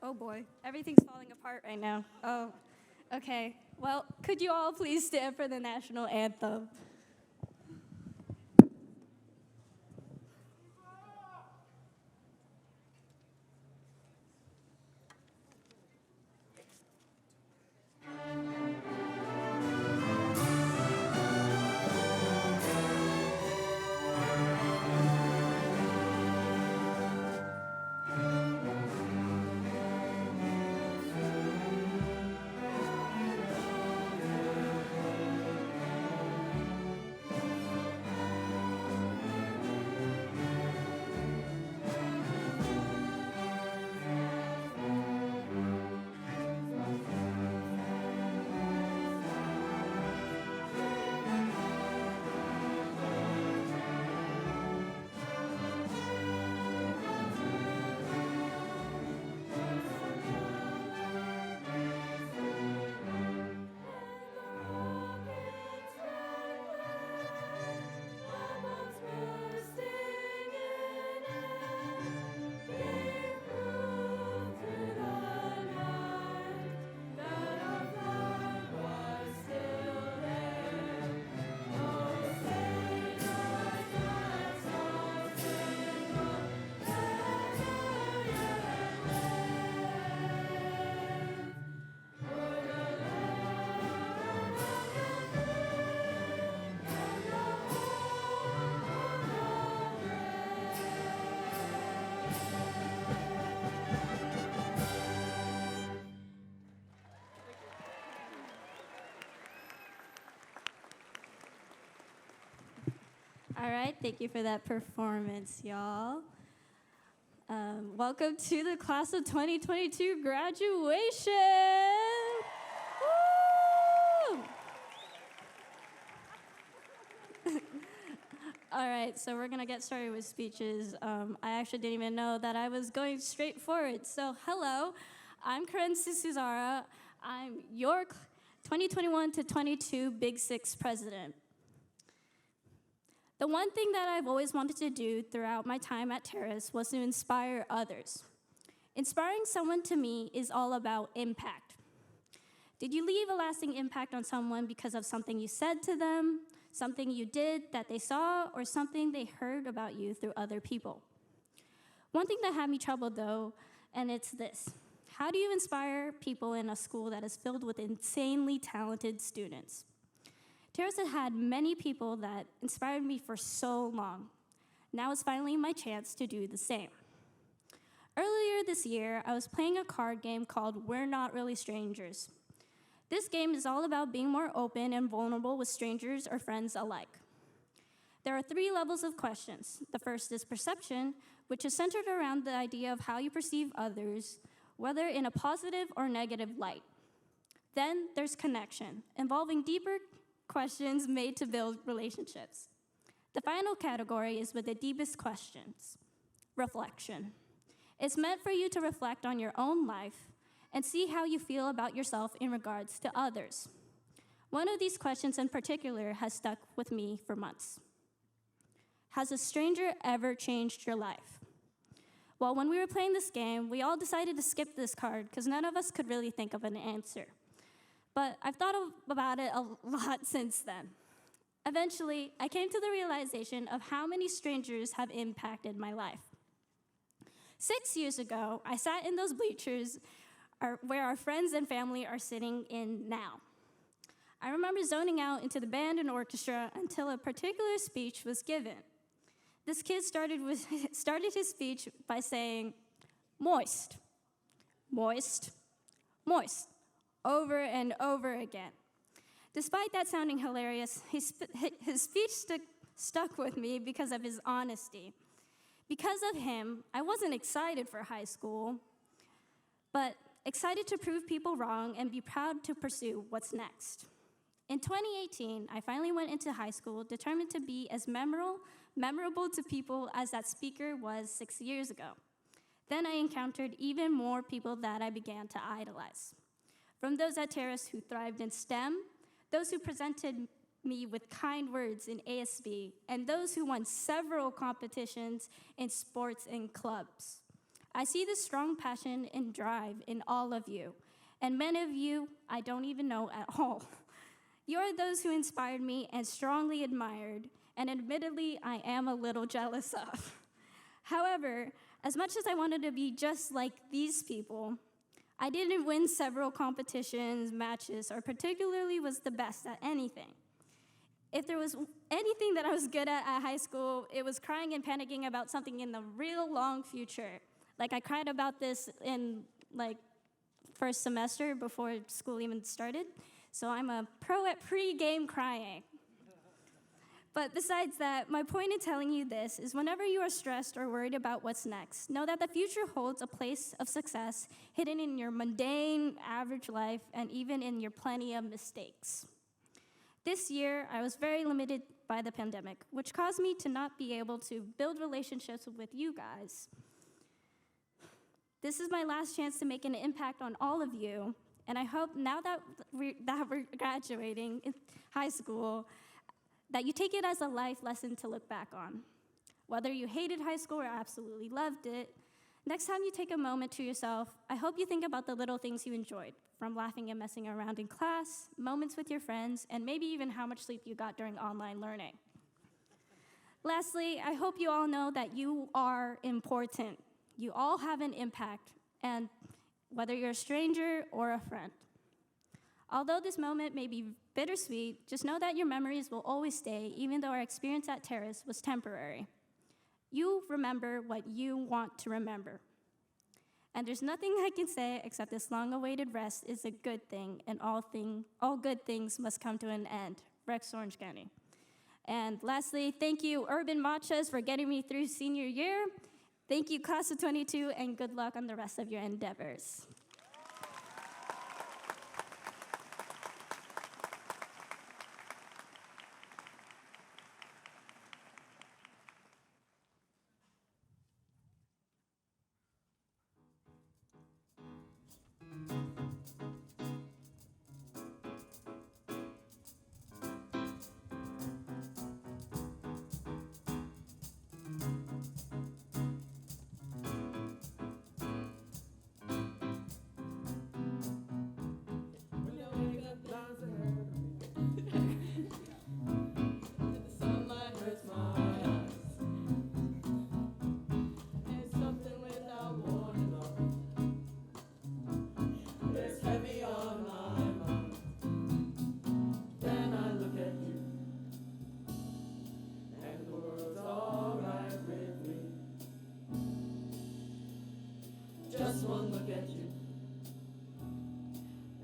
Oh boy, everything's falling apart right now. Oh, okay. Well, could you all please stand for the national anthem? All right, thank you for that performance, y'all. Welcome to the class of 2022 graduation. Woo! All right, so we're gonna get started with speeches. I actually didn't even know that I was going straight for it. So hello, I'm Karen Susuzara. I'm your 2021 to 22 Big Six president. The one thing that I've always wanted to do throughout my time at Terrace was to inspire others. Inspiring someone to me is all about impact. Did you leave a lasting impact on someone because of something you said to them, something you did that they saw, or something they heard about you through other people? One thing that had me troubled though, and it's this: how do you inspire people in a school that is filled with insanely talented students? Terrace has had many people that inspired me for so long. Now is finally my chance to do the same. Earlier this year, I was playing a card game called We're Not Really Strangers. This game is all about being more open and vulnerable with strangers or friends alike. There are 3 levels of questions. The first is perception, which is centered around the idea of how you perceive others, whether in a positive or negative light. Then there's connection, involving deeper questions made to build relationships. The final category is with the deepest questions, reflection. It's meant for you to reflect on your own life and see how you feel about yourself in regards to others. One of these questions in particular has stuck with me for months. Has a stranger ever changed your life? Well, when we were playing this game, we all decided to skip this card because none of us could really think of an answer. But I've thought about it a lot since then. Eventually, I came to the realization of how many strangers have impacted my life. 6 years ago, I sat in those bleachers where our friends and family are sitting in now. I remember zoning out into the band and orchestra until a particular speech was given. This kid started his speech by saying, "Moist, moist, moist," over and over again. Despite that sounding hilarious, his speech stuck with me because of his honesty. Because of him, I wasn't excited for high school, but excited to prove people wrong and be proud to pursue what's next. In 2018, I finally went into high school determined to be as memorable to people as that speaker was 6 years ago. Then I encountered even more people that I began to idolize. From those at Terrace who thrived in STEM, those who presented me with kind words in ASB, and those who won several competitions in sports and clubs. I see the strong passion and drive in all of you, and many of you I don't even know at all. You are those who inspired me and strongly admired, and admittedly, I am a little jealous of. However, as much as I wanted to be just like these people, I didn't win several competitions, matches, or particularly was the best at anything. If there was anything that I was good at high school, it was crying and panicking about something in the real long future. Like I cried about this in first semester before school even started. So I'm a pro at pre-game crying. But besides that, my point in telling you this is whenever you are stressed or worried about what's next, know that the future holds a place of success hidden in your mundane, average life, and even in your plenty of mistakes. This year, I was very limited by the pandemic, which caused me to not be able to build relationships with you guys. This is my last chance to make an impact on all of you, and I hope now that we're graduating in high school, that you take it as a life lesson to look back on. Whether you hated high school or absolutely loved it, next time you take a moment to yourself, I hope you think about the little things you enjoyed, from laughing and messing around in class, moments with your friends, and maybe even how much sleep you got during online learning. Lastly, I hope you all know that you are important. You all have an impact, and whether you're a stranger or a friend. Although this moment may be bittersweet, just know that your memories will always stay, even though our experience at Terrace was temporary. You remember what you want to remember. And there's nothing I can say except this long-awaited rest is a good thing, and all good things must come to an end. Rex Orange County. And lastly, thank you, Urban Matchas, for getting me through senior year. Thank you, Class of 22, and good luck on the rest of your endeavors. Just one look at you,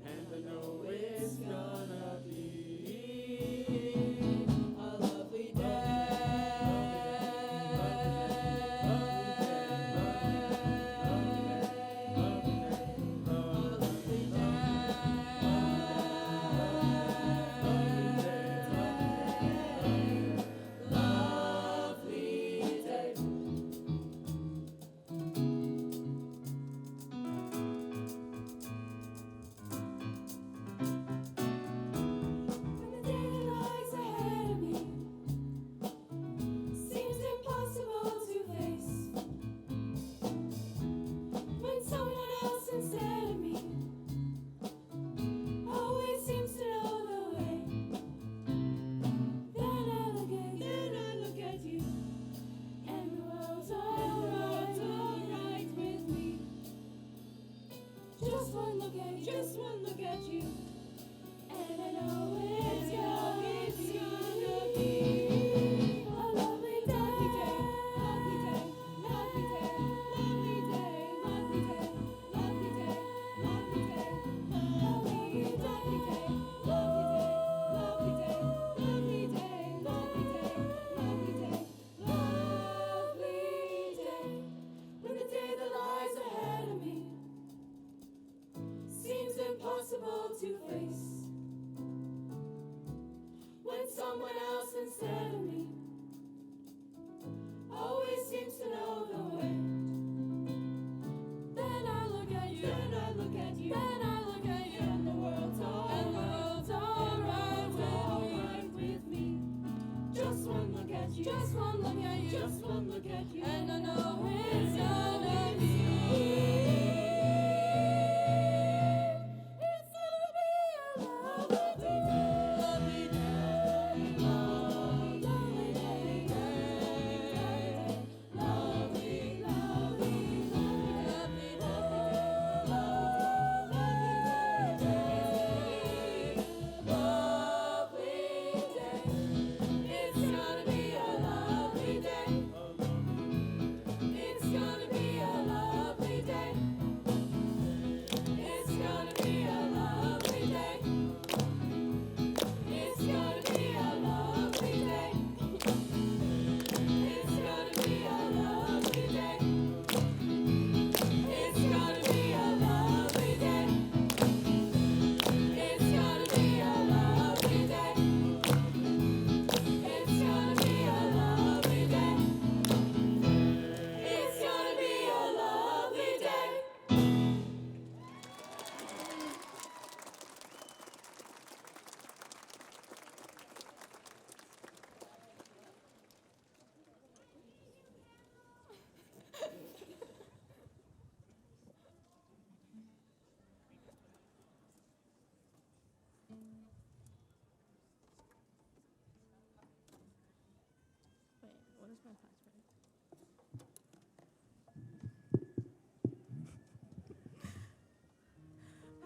and I know it's gonna be a lovely day. Just one look at you, and I know it's gonna be a lovely day, lovely day, lovely day, lovely day, lovely day, lovely day, lovely day, lovely day, lovely day, lovely day, lovely day, lovely day, lovely day, lovely day. When the day that lies ahead of me seems impossible to face, when someone else instead of me always seems to know the way, then I look at you, then I look at you, then I look at you, and the world's alright with me. Just one look at you, just one look at you, just one look at you, and I know it's gonna be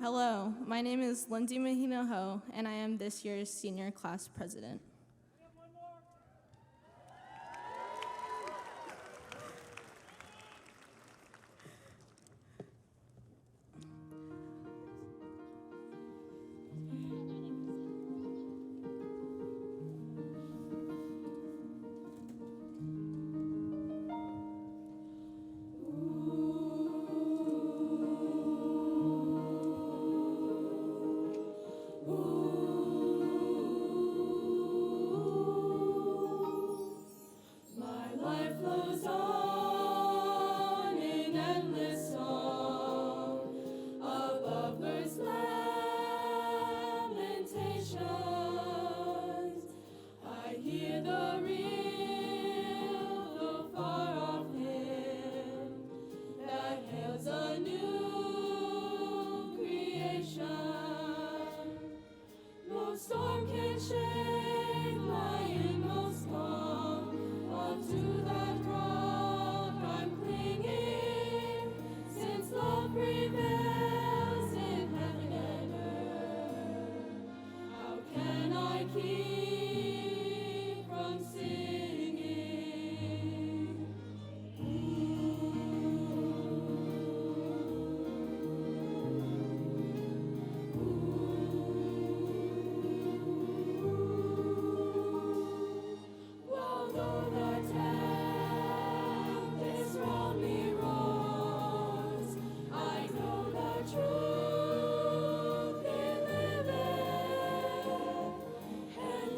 Hello, my name is Lindsay Mahina Ho, and I am this year's senior class president. My life flows on in endless song above birds' lamentations. I hear the real, the far-off hymn that hails a new creation. No storm can shake my inmost calm. Unto that rock I'm clinging, since love prevails in heaven and earth. How can I keep from singing? Well, though the tempest round me roars, I know the truth it liveth, and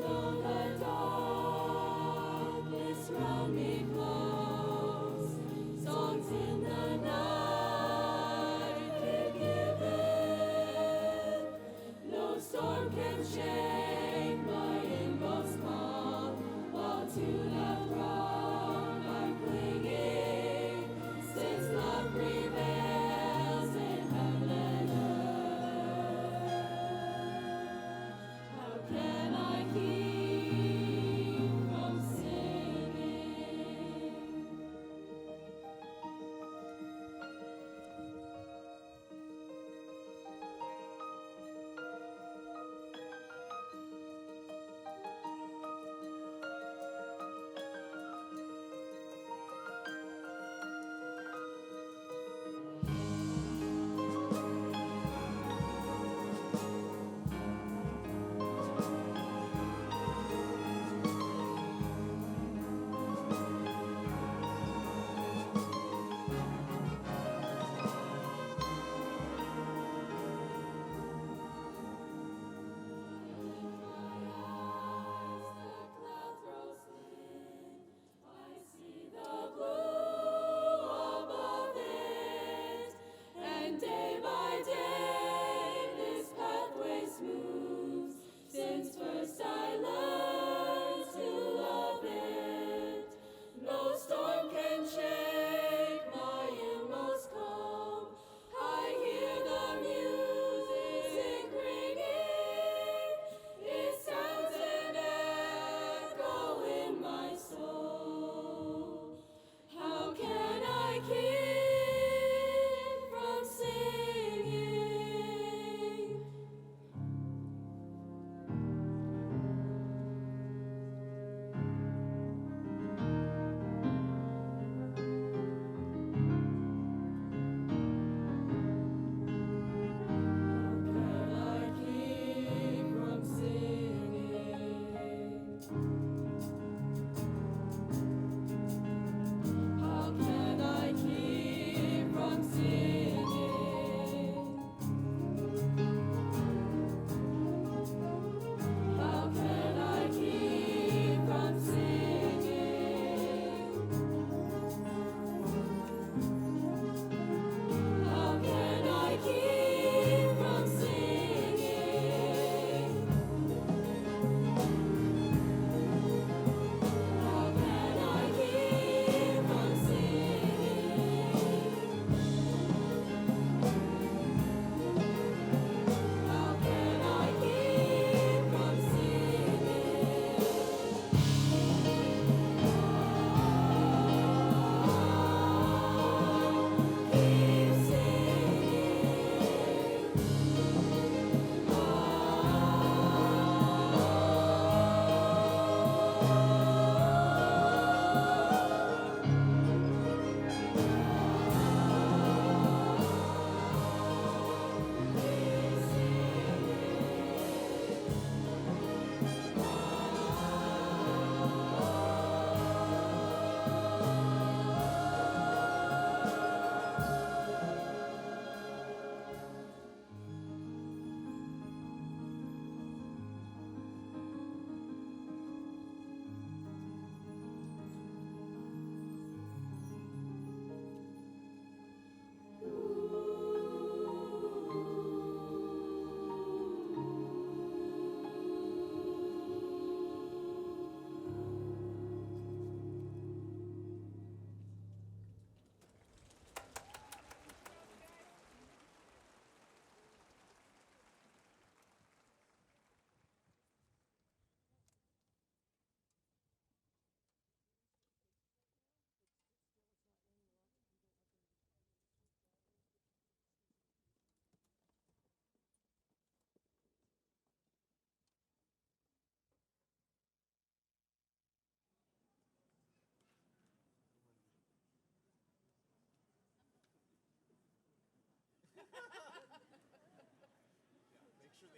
Okay.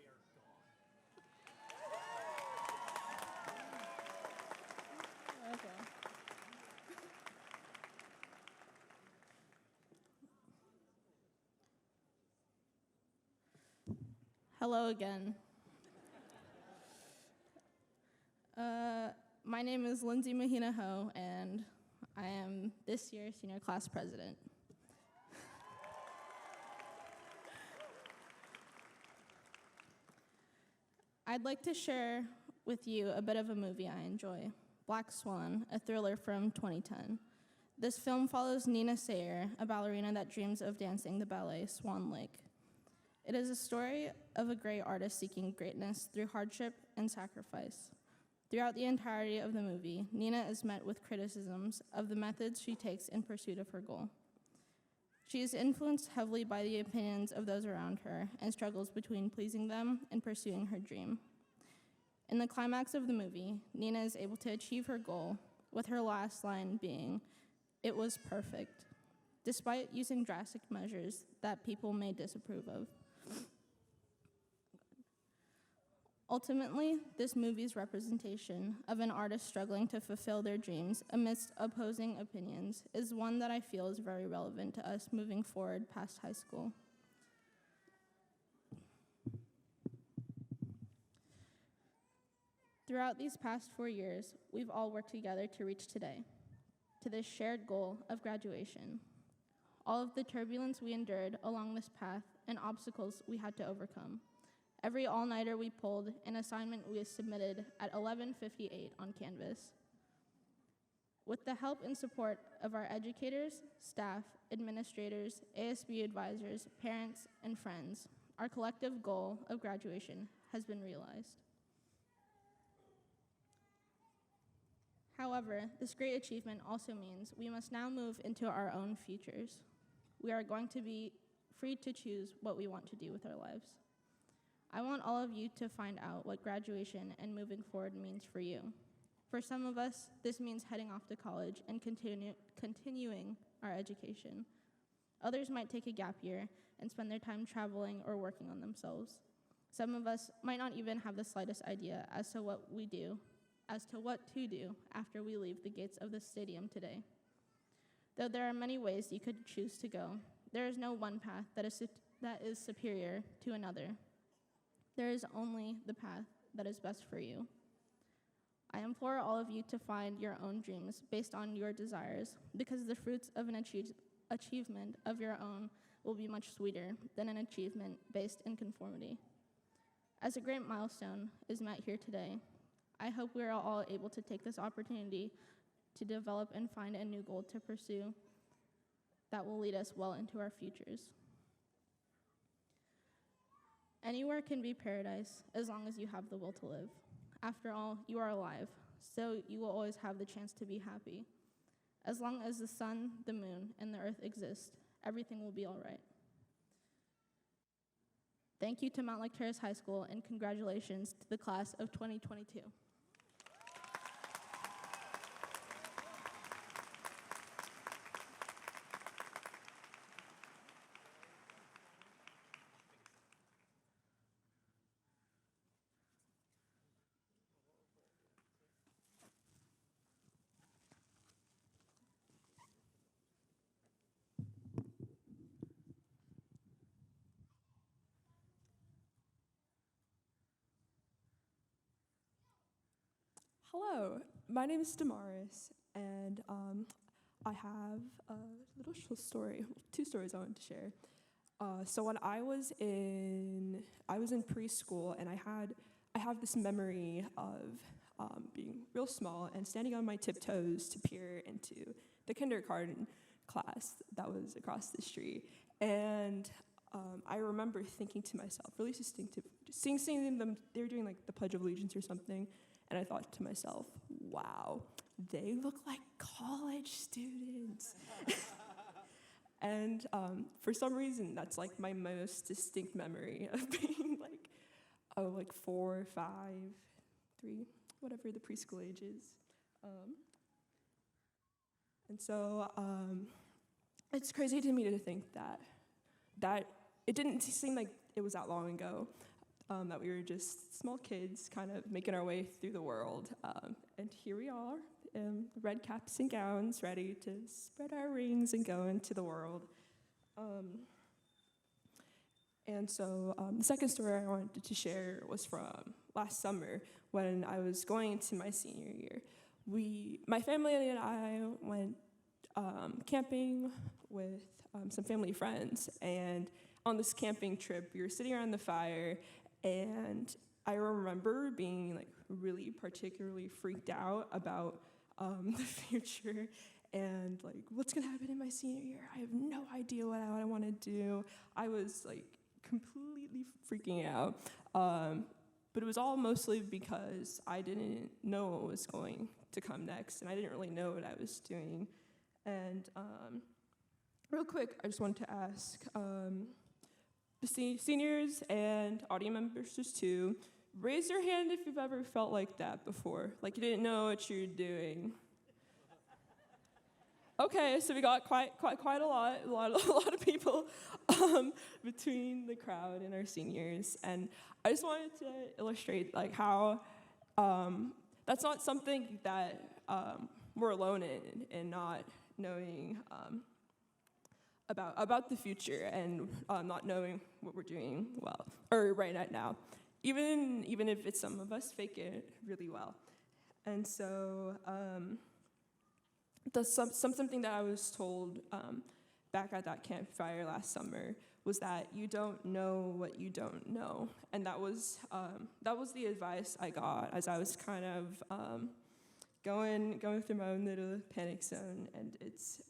Hello again. My name is Lindsay Mahina Ho, and I am this year's senior class president. I'd like to share with you a bit of a movie I enjoy, Black Swan, a thriller from 2010. This film follows Nina Sayer, a ballerina that dreams of dancing the ballet Swan Lake. It is a story of a great artist seeking greatness through hardship and sacrifice. Throughout the entirety of the movie, Nina is met with criticisms of the methods she takes in pursuit of her goal. She is influenced heavily by the opinions of those around her and struggles between pleasing them and pursuing her dream. In the climax of the movie, Nina is able to achieve her goal, with her last line being, "It was perfect," despite using drastic measures that people may disapprove of. Ultimately, this movie's representation of an artist struggling to fulfill their dreams amidst opposing opinions is one that I feel is very relevant to us moving forward past high school. Throughout these past 4 years, we've all worked together to reach today, to this shared goal of graduation. All of the turbulence we endured along this path and obstacles we had to overcome. Every all-nighter we pulled, an assignment we submitted at 11:58 on Canvas. With the help and support of our educators, staff, administrators, ASB advisors, parents, and friends, our collective goal of graduation has been realized. However, this great achievement also means we must now move into our own futures. We are going to be free to choose what we want to do with our lives. I want all of you to find out what graduation and moving forward means for you. For some of us, this means heading off to college and continuing our education. Others might take a gap year and spend their time traveling or working on themselves. Some of us might not even have the slightest idea as to what to do after we leave the gates of the stadium today. Though there are many ways you could choose to go, there is no one path that is superior to another. There is only the path that is best for you. I implore all of you to find your own dreams based on your desires, because the fruits of an achievement of your own will be much sweeter than an achievement based in conformity. As a great milestone is met here today, I hope we are all able to take this opportunity to develop and find a new goal to pursue that will lead us well into our futures. Anywhere can be paradise as long as you have the will to live. After all, you are alive, so you will always have the chance to be happy. As long as the sun, the moon, and the earth exist, everything will be all right. Thank you to Mountlake Terrace High School, and congratulations to the class of 2022. Hello, my name is Damaris, and I have a little story, 2 stories I wanted to share. So when I was in preschool, and I have this memory of being real small and standing on my tiptoes to peer into the kindergarten class that was across the street, and I remember thinking to myself, really distinctive, seeing them, they were doing like the Pledge of Allegiance or something. And I thought to myself, wow, they look like college students. And for some reason, that's like my most distinct memory of being like 4, 5, 3, whatever the preschool age is. And so it's crazy to me to think that it didn't seem like it was that long ago. that we were just small kids kind of making our way through the world. And here we are, red caps and gowns, ready to spread our wings and go into the world. And so the second story I wanted to share was from last summer when I was going into my senior year. My family and I went camping with some family friends, and on this camping trip, we were sitting around the fire, and I remember being like really particularly freaked out about the future and like what's gonna happen in my senior year. I have no idea what I want to do. I was like completely freaking out, but it was all mostly because I didn't know what was going to come next, and I didn't really know what I was doing. And real quick, I just wanted to ask the seniors and audience members just too, raise your hand if you've ever felt like that before, like you didn't know what you were doing. Okay, so we got quite a lot of people between the crowd and our seniors, and I just wanted to illustrate like how that's not something that we're alone in, and not knowing about the future and not knowing what we're doing well or right now, even if it's some of us fake it really well. And so something that I was told back at that campfire last summer was that you don't know what you don't know, and that was the advice I got as I was kind of going through my own little panic zone. And it's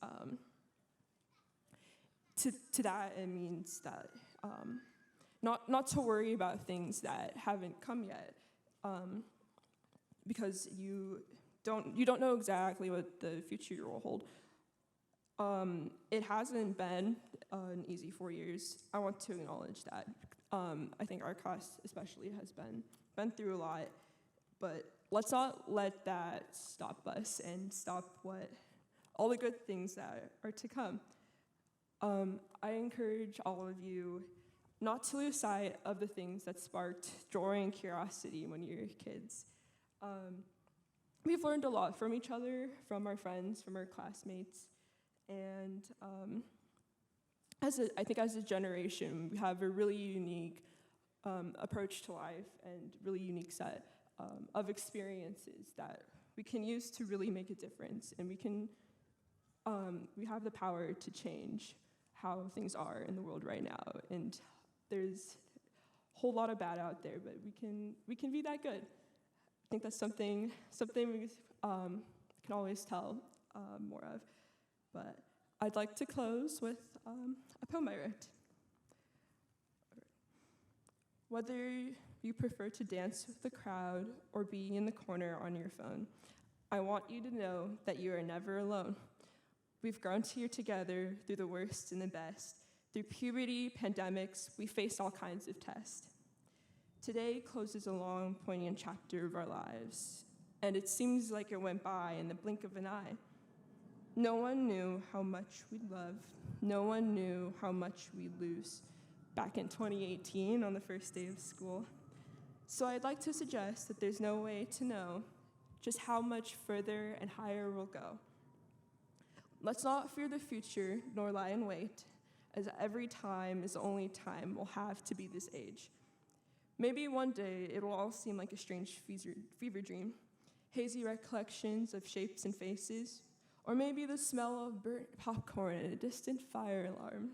to that it means that not to worry about things that haven't come yet, because you don't know exactly what the future will hold. It hasn't been an easy 4 years. I want to acknowledge that. I think our class especially has been through a lot, but let's not let that stop us and stop all the good things that are to come. I encourage all of you not to lose sight of the things that sparked joy and curiosity when you were kids. We've learned a lot from each other, from our friends, from our classmates, and I think as a generation, we have a really unique approach to life and really unique set of experiences that we can use to really make a difference, and we have the power to change how things are in the world right now. And there's a whole lot of bad out there, but we can be that good. I think that's something we can always tell more of. But I'd like to close with a poem I wrote. Whether you prefer to dance with the crowd or be in the corner on your phone, I want you to know that you are never alone. We've grown here together through the worst and the best. Through puberty, pandemics, we faced all kinds of tests. Today closes a long, poignant chapter of our lives, and it seems like it went by in the blink of an eye. No one knew how much we'd love. No one knew how much we'd lose back in 2018 on the first day of school. So I'd like to suggest that there's no way to know just how much further and higher we'll go. Let's not fear the future nor lie in wait, as every time is the only time we'll have to be this age. Maybe one day it will all seem like a strange fever dream, hazy recollections of shapes and faces, or maybe the smell of burnt popcorn and a distant fire alarm.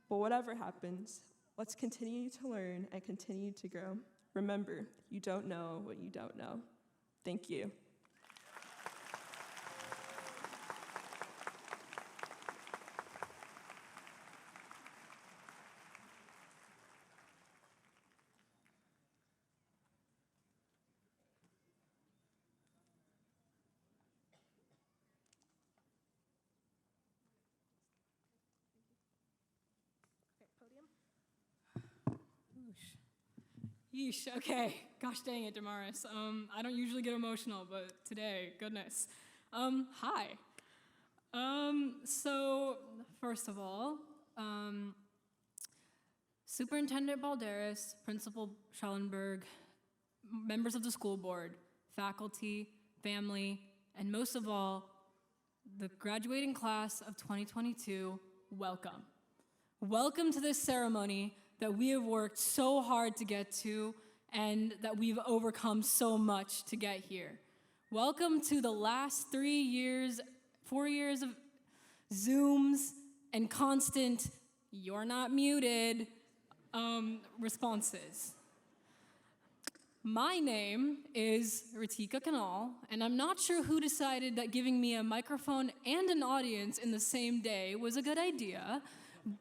But whatever happens, let's continue to learn and continue to grow. Remember, you don't know what you don't know. Thank you. Yeesh, okay. Gosh dang it, Damaris. I don't usually get emotional, but today, goodness. Hi. So, first of all, Superintendent Balderas, Principal Schellenberg, members of the school board, faculty, family, and most of all, the graduating class of 2022, welcome. Welcome to this ceremony that we have worked so hard to get to and that we've overcome so much to get here. Welcome to the last 4 years of Zooms and constant, "you're not muted," responses. My name is Ritika Kanal, and I'm not sure who decided that giving me a microphone and an audience in the same day was a good idea,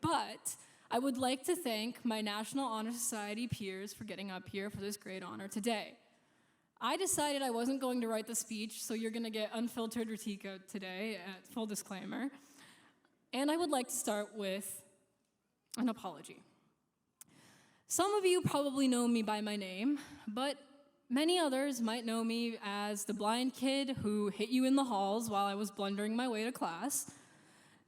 but I would like to thank my National Honor Society peers for getting up here for this great honor today. I decided I wasn't going to write the speech, so you're going to get unfiltered Ritika today, full disclaimer. And I would like to start with an apology. Some of you probably know me by my name, but many others might know me as the blind kid who hit you in the halls while I was blundering my way to class.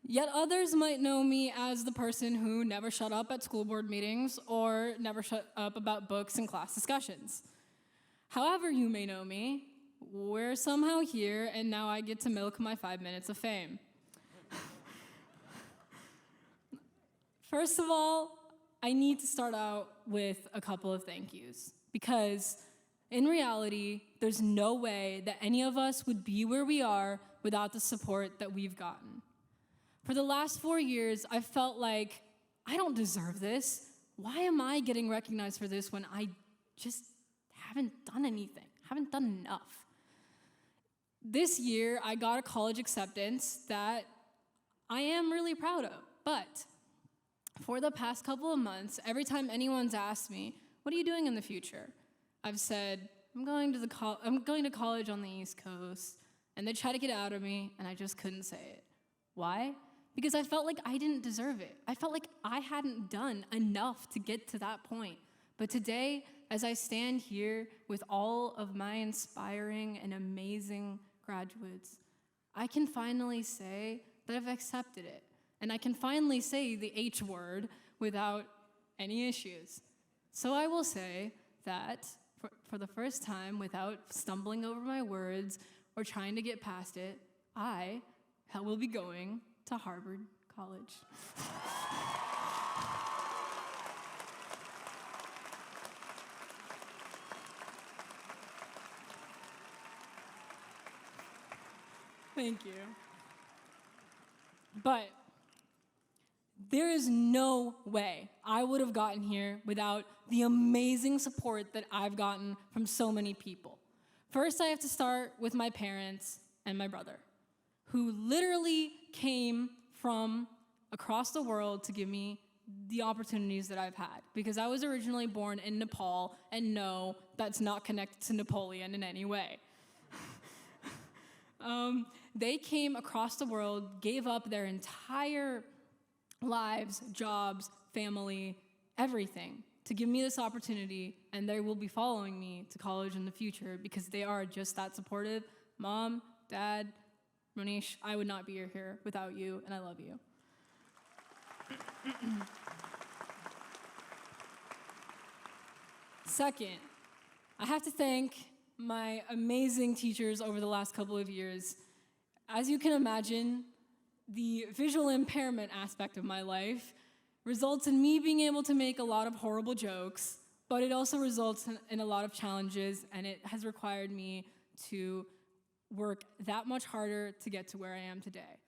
Yet others might know me as the person who never shut up at school board meetings or never shut up about books and class discussions. However you may know me, we're somehow here, and now I get to milk my 5 minutes of fame. First of all, I need to start out with a couple of thank yous, because in reality, there's no way that any of us would be where we are without the support that we've gotten. For the last 4 years, I felt like, I don't deserve this. Why am I getting recognized for this when I just haven't done anything, haven't done enough? This year, I got a college acceptance that I am really proud of, but for the past couple of months, every time anyone's asked me, "What are you doing in the future?" I've said, I'm going to college on the East Coast, and they try to get out of me, and I just couldn't say it. Why? Because I felt like I didn't deserve it. I felt like I hadn't done enough to get to that point. But today, as I stand here with all of my inspiring and amazing graduates, I can finally say that I've accepted it. And I can finally say the H word without any issues. So I will say that for the first time, without stumbling over my words or trying to get past it, I will be going to Harvard College. Thank you. But there is no way I would have gotten here without the amazing support that I've gotten from so many people. First, I have to start with my parents and my brother, who literally came from across the world to give me the opportunities that I've had, because I was originally born in Nepal, and no, that's not connected to Napoleon in any way. They came across the world, gave up their entire lives, jobs, family, everything to give me this opportunity, and they will be following me to college in the future because they are just that supportive. Mom, Dad, Monish, I would not be here without you, and I love you. Second, I have to thank my amazing teachers over the last couple of years. As you can imagine, the visual impairment aspect of my life results in me being able to make a lot of horrible jokes, but it also results in a lot of challenges, and it has required me to work that much harder to get to where I am today.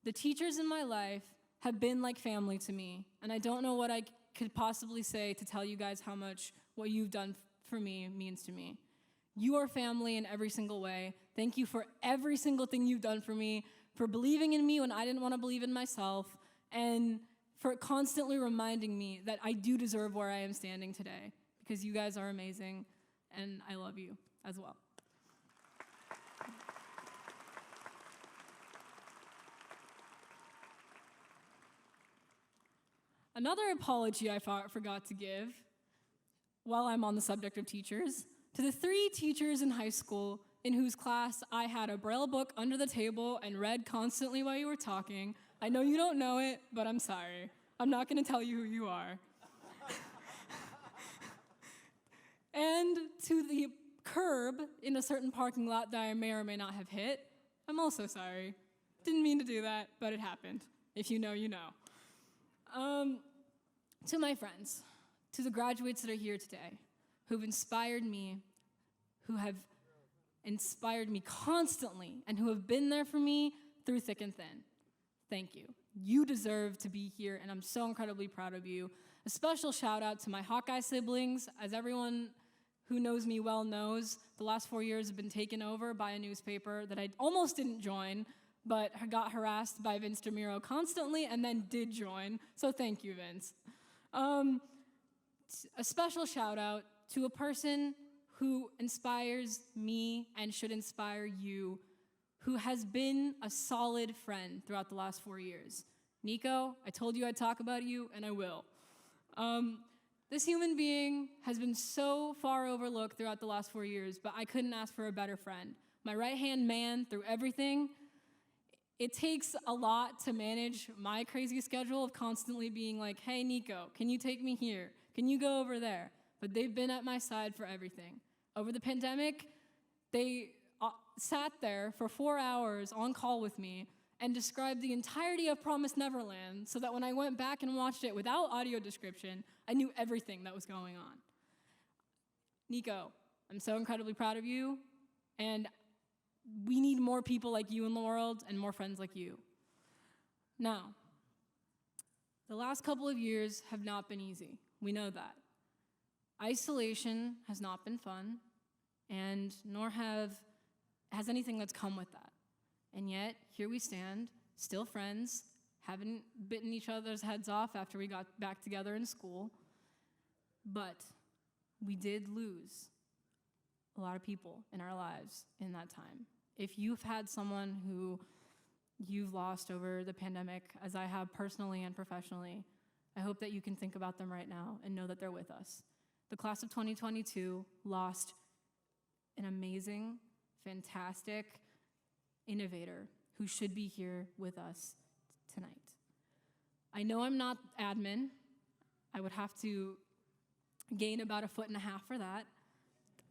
The teachers in my life have been like family to me, and I don't know what I could possibly say to tell you guys how much what you've done for me means to me. You are family in every single way. Thank you for every single thing you've done for me, for believing in me when I didn't want to believe in myself, and for constantly reminding me that I do deserve where I am standing today, because you guys are amazing, and I love you as well. Another apology I forgot to give, while I'm on the subject of teachers, to the 3 teachers in high school in whose class I had a Braille book under the table and read constantly while you were talking. I know you don't know it, but I'm sorry. I'm not going to tell you who you are. to the curb in a certain parking lot that I may or may not have hit, I'm also sorry. Didn't mean to do that, but it happened. If you know, you know. To my friends, to the graduates that are here today, who've inspired me, who have inspired me constantly, and who have been there for me through thick and thin, thank you. You deserve to be here, and I'm so incredibly proud of you. A special shout out to my Hawkeye siblings. As everyone who knows me well knows, the last 4 years have been taken over by a newspaper that I almost didn't join, but got harassed by Vince DeMiro constantly and then did join. So thank you, Vince. A special shout out to a person who inspires me and should inspire you, who has been a solid friend throughout the last 4 years. Nico, I told you I'd talk about you, and I will. This human being has been so far overlooked throughout the last 4 years, but I couldn't ask for a better friend. My right-hand man through everything. It takes a lot to manage my crazy schedule of constantly being like, hey, Nico, can you take me here? Can you go over there? But they've been at my side for everything. Over the pandemic, they sat there for 4 hours on call with me and described the entirety of Promised Neverland so that when I went back and watched it without audio description, I knew everything that was going on. Nico, I'm so incredibly proud of you, and we need more people like you in the world and more friends like you. Now, the last couple of years have not been easy. We know that. Isolation has not been fun, and nor has anything that's come with that. And yet, here we stand, still friends, haven't bitten each other's heads off after we got back together in school, but we did lose a lot of people in our lives in that time. If you've had someone who you've lost over the pandemic, as I have personally and professionally, I hope that you can think about them right now and know that they're with us. The class of 2022 lost an amazing, fantastic innovator who should be here with us tonight. I know I'm not admin. I would have to gain about 1.5 feet for that.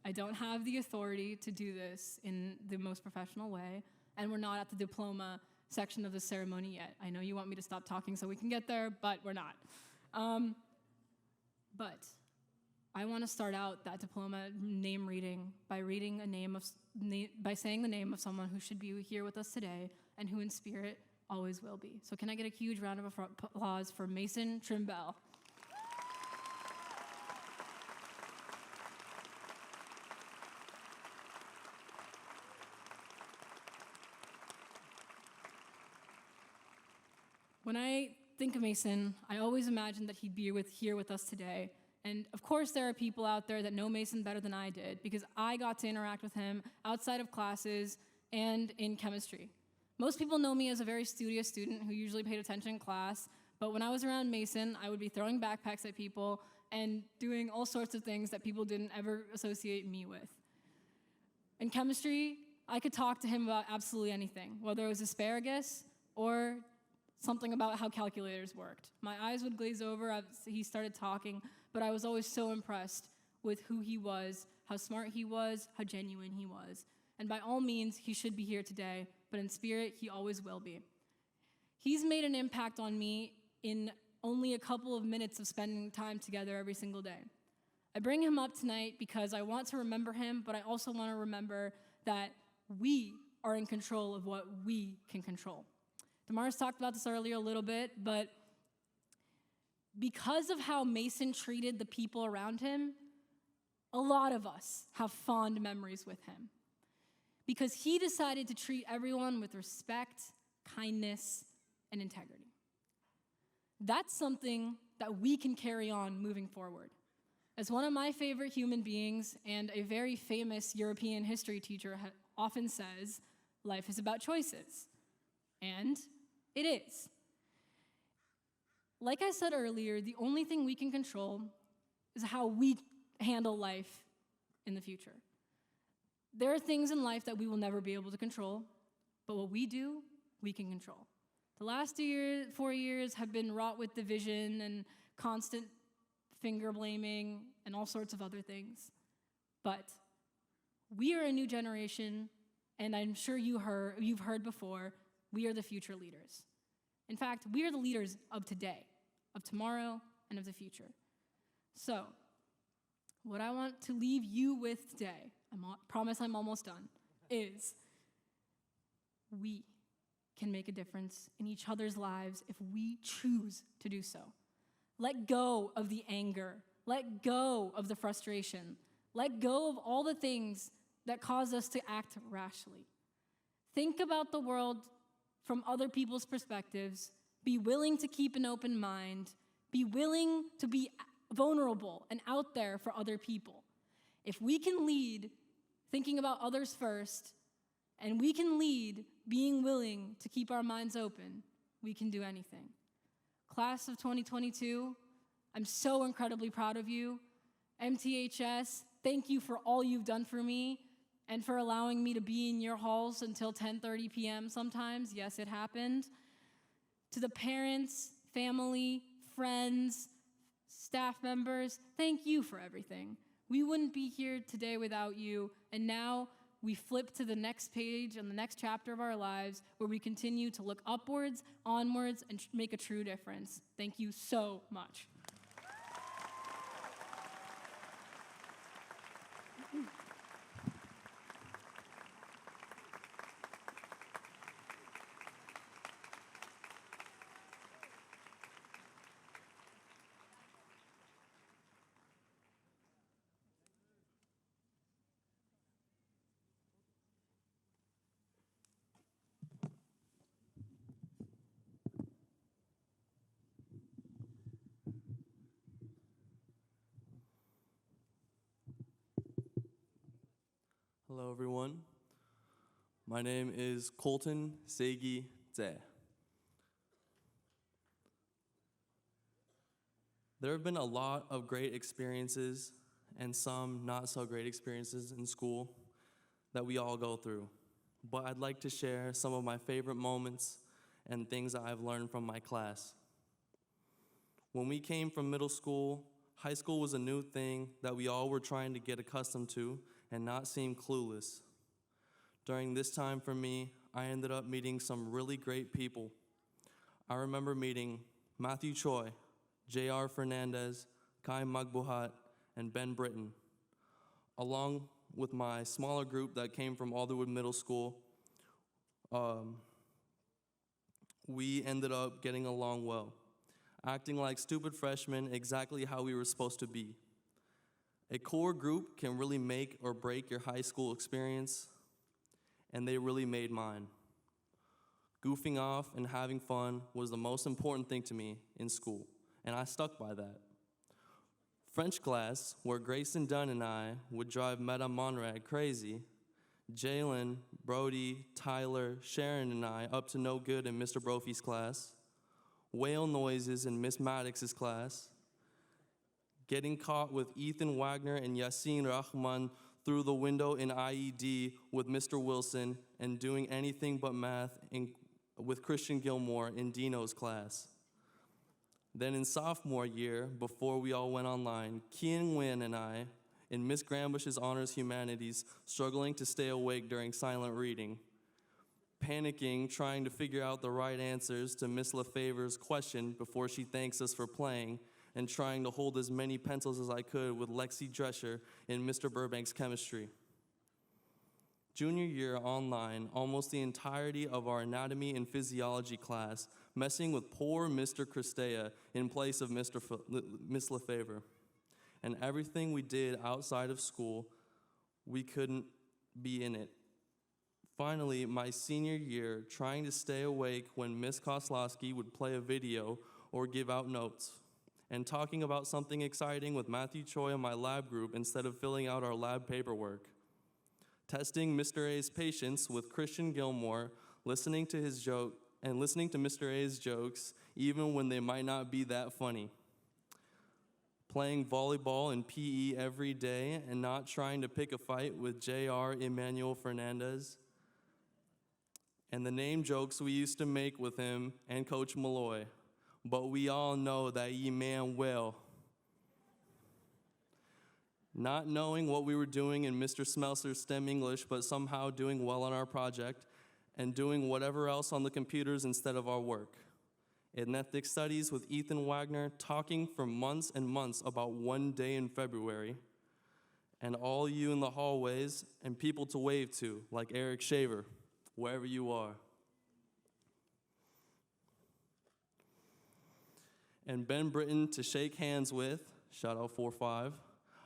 I don't have the authority to do this in the most professional way, and we're not at the diploma section of the ceremony yet. I know you want me to stop talking so we can get there, but we're not. But I want to start out that diploma name reading by by saying the name of someone who should be here with us today and who in spirit always will be. So can I get a huge round of applause for Mason Trimble? When I think of Mason, I always imagine that he'd be here with us today. And of course, there are people out there that know Mason better than I did because I got to interact with him outside of classes and in chemistry. Most people know me as a very studious student who usually paid attention in class, but when I was around Mason, I would be throwing backpacks at people and doing all sorts of things that people didn't ever associate me with. In chemistry, I could talk to him about absolutely anything, whether it was asparagus or something about how calculators worked. My eyes would glaze over as he started talking, but I was always so impressed with who he was, how smart he was, how genuine he was. And by all means, he should be here today, but in spirit, he always will be. He's made an impact on me in only a couple of minutes of spending time together every single day. I bring him up tonight because I want to remember him, but I also want to remember that we are in control of what we can control. Damaris talked about this earlier a little bit, but because of how Mason treated the people around him, a lot of us have fond memories with him. Because he decided to treat everyone with respect, kindness, and integrity. That's something that we can carry on moving forward. As one of my favorite human beings and a very famous European history teacher often says, life is about choices. And it is. Like I said earlier, the only thing we can control is how we handle life in the future. There are things in life that we will never be able to control, but what we do, we can control. The last 4 years have been wrought with division and constant finger blaming and all sorts of other things. But we are a new generation, and I'm sure you've heard before, we are the future leaders. In fact, we are the leaders of today, of tomorrow, and of the future. So, what I want to leave you with today, promise I'm almost done, is we can make a difference in each other's lives if we choose to do so. Let go of the anger. Let go of the frustration. Let go of all the things that cause us to act rashly. Think about the world from other people's perspectives. Be willing to keep an open mind. Be willing to be vulnerable and out there for other people. If we can lead thinking about others first, and we can lead being willing to keep our minds open, we can do anything. Class of 2022, I'm so incredibly proud of you. MTHS, thank you for all you've done for me and for allowing me to be in your halls until 10:30 p.m. sometimes. Yes, it happened. To the parents, family, friends, staff members, thank you for everything. We wouldn't be here today without you, and now we flip to the next page and the next chapter of our lives where we continue to look upwards, onwards, and make a true difference. Thank you so much. Hello, everyone. My name is Colton Seigi Tse. There have been a lot of great experiences and some not so great experiences in school that we all go through. But I'd like to share some of my favorite moments and things that I've learned from my class. When we came from middle school, high school was a new thing that we all were trying to get accustomed to and not seem clueless. During this time for me, I ended up meeting some really great people. I remember meeting Matthew Choi, J.R. Fernandez, Kai Magbuhat, and Ben Britton. Along with my smaller group that came from Alderwood Middle School, we ended up getting along well, acting like stupid freshmen exactly how we were supposed to be. A core group can really make or break your high school experience, and they really made mine. Goofing off and having fun was the most important thing to me in school, and I stuck by that. French class, where Grayson Dunn and I would drive Madame Monrad crazy, Jalen, Brody, Tyler, Sharon, and I up to no good in Mr. Brophy's class, whale noises in Miss Maddox's class, getting caught with Ethan Wagner and Yassine Rahman through the window in IED with Mr. Wilson, and doing anything but math with Christian Gilmore in Dino's class. Then in sophomore year, before we all went online, Kian Nguyen and I, in Miss Grambush's Honors Humanities, struggling to stay awake during silent reading, panicking, trying to figure out the right answers to Miss LaFavor's question before she thanks us for playing, and trying to hold as many pencils as I could with Lexi Drescher in Mr. Burbank's chemistry. Junior year online, almost the entirety of our anatomy and physiology class, messing with poor Mr. Christea in place of Miss LaFavor. And everything we did outside of school, we couldn't be in it. Finally, my senior year, trying to stay awake when Miss Koslowski would play a video or give out notes, and talking about something exciting with Matthew Choi in my lab group instead of filling out our lab paperwork. Testing Mr. A's patience with Christian Gilmore, listening to Mr. A's jokes even when they might not be that funny. Playing volleyball and PE every day and not trying to pick a fight with J.R. Emmanuel Fernandez. And the name jokes we used to make with him and Coach Malloy. But we all know that ye man well. not knowing what we were doing in Mr. Smelser's STEM English, but somehow doing well on our project, and doing whatever else on the computers instead of our work. In ethnic studies with Ethan Wagner, talking for months and months about one day in February, and all you in the hallways and people to wave to, like Eric Shaver, wherever you are. And Ben Britton to shake hands with, shout out 4-5.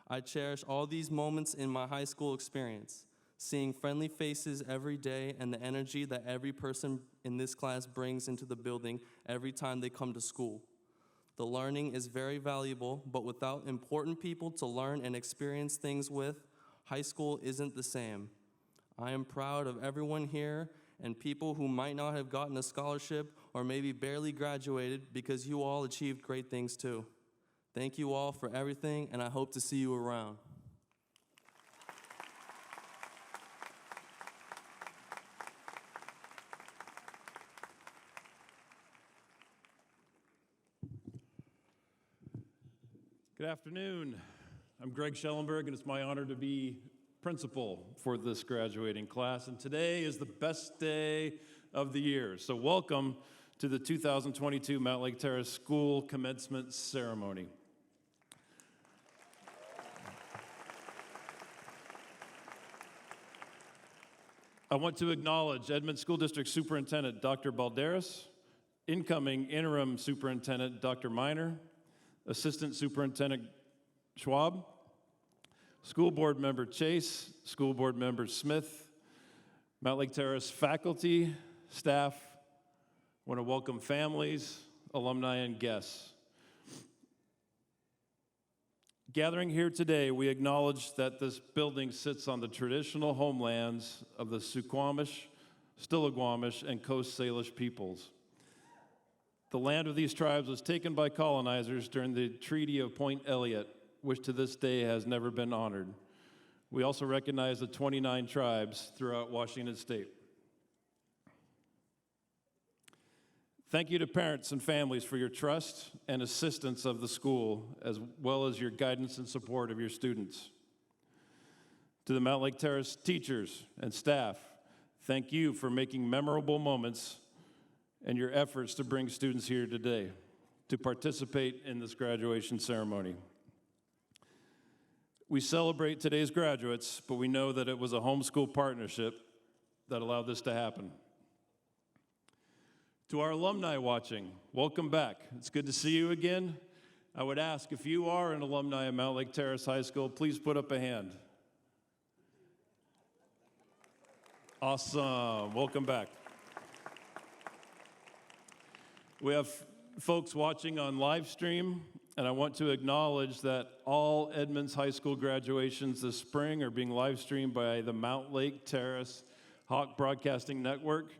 I cherish all these moments in my high school experience, seeing friendly faces every day and the energy that every person in this class brings into the building every time they come to school. The learning is very valuable, but without important people to learn and experience things with, high school isn't the same. I am proud of everyone here and people who might not have gotten a scholarship or maybe barely graduated because you all achieved great things too. Thank you all for everything, and I hope to see you around. Good afternoon. I'm Greg Schellenberg, and it's my honor to be principal for this graduating class. And today is the best day of the year. So welcome to the 2022 Mountlake Terrace School Commencement Ceremony. I want to acknowledge Edmond School District Superintendent Dr. Balderas, incoming Interim Superintendent Dr. Miner, Assistant Superintendent Schwab, School Board Member Chase, School Board Member Smith, Mountlake Terrace faculty, staff. I want to welcome families, alumni, and guests. Gathering here today, we acknowledge that this building sits on the traditional homelands of the Suquamish, Stillaguamish, and Coast Salish peoples. The land of these tribes was taken by colonizers during the Treaty of Point Elliott, which to this day has never been honored. We also recognize the 29 tribes throughout Washington State. Thank you to parents and families for your trust and assistance of the school, as well as your guidance and support of your students. To the Mountlake Terrace teachers and staff, thank you for making memorable moments and your efforts to bring students here today to participate in this graduation ceremony. We celebrate today's graduates, but we know that it was a homeschool partnership that allowed this to happen. To our alumni watching, welcome back. It's good to see you again. I would ask, if you are an alumni of Mountlake Terrace High School, please put up a hand. Awesome, welcome back. We have folks watching on live stream, and I want to acknowledge that all Edmonds High School graduations this spring are being live streamed by the Mountlake Terrace Hawk Broadcasting Network,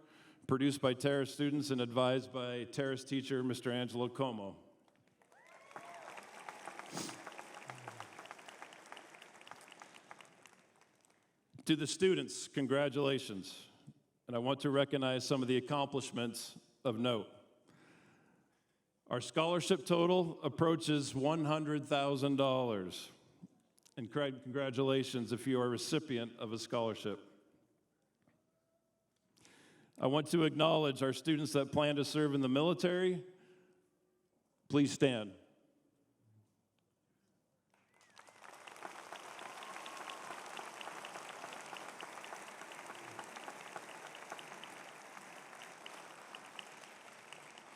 produced by Terrace students and advised by Terrace teacher, Mr. Angelo Como. To the students, congratulations. And I want to recognize some of the accomplishments of note. Our scholarship total approaches $100,000. And congratulations if you are a recipient of a scholarship. I want to acknowledge our students that plan to serve in the military. Please stand.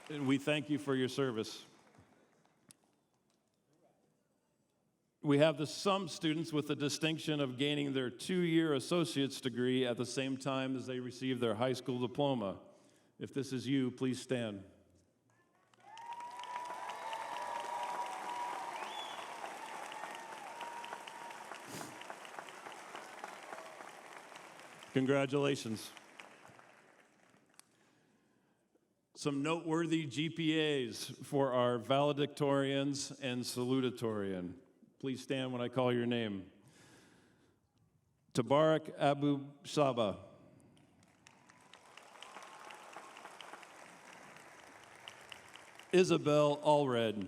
And we thank you for your service. We have some students with the distinction of gaining their 2-year associate's degree at the same time as they receive their high school diploma. If this is you, please stand. Congratulations. Some noteworthy GPAs for our valedictorians and salutatorian. Please stand when I call your name. Tabarak Abu Shaba. Isabel Allred.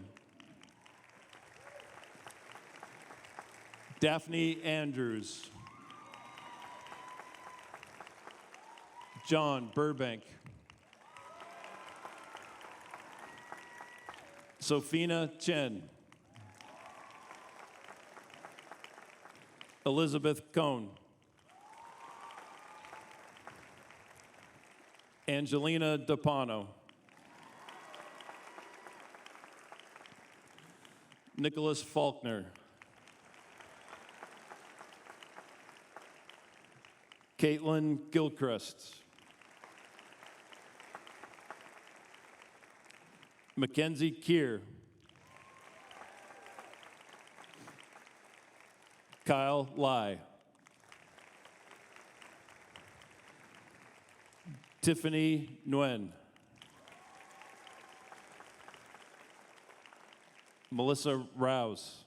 Daphne Andrews. John Burbank. Sophina Chen. Elizabeth Cohn. Angelina DePano. Nicholas Faulkner. Caitlin Gilchrist. Mackenzie Keir. Kyle Lai. Tiffany Nguyen. Melissa Rouse.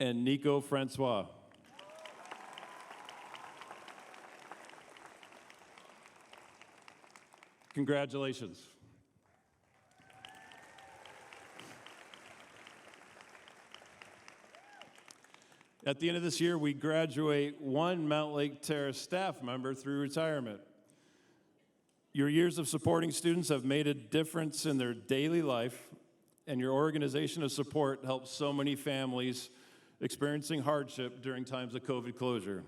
And Nico Francois. Congratulations. At the end of this year, we graduate one Mountlake Terrace staff member through retirement. Your years of supporting students have made a difference in their daily life, and your organization of support helps so many families experiencing hardship during times of COVID closure.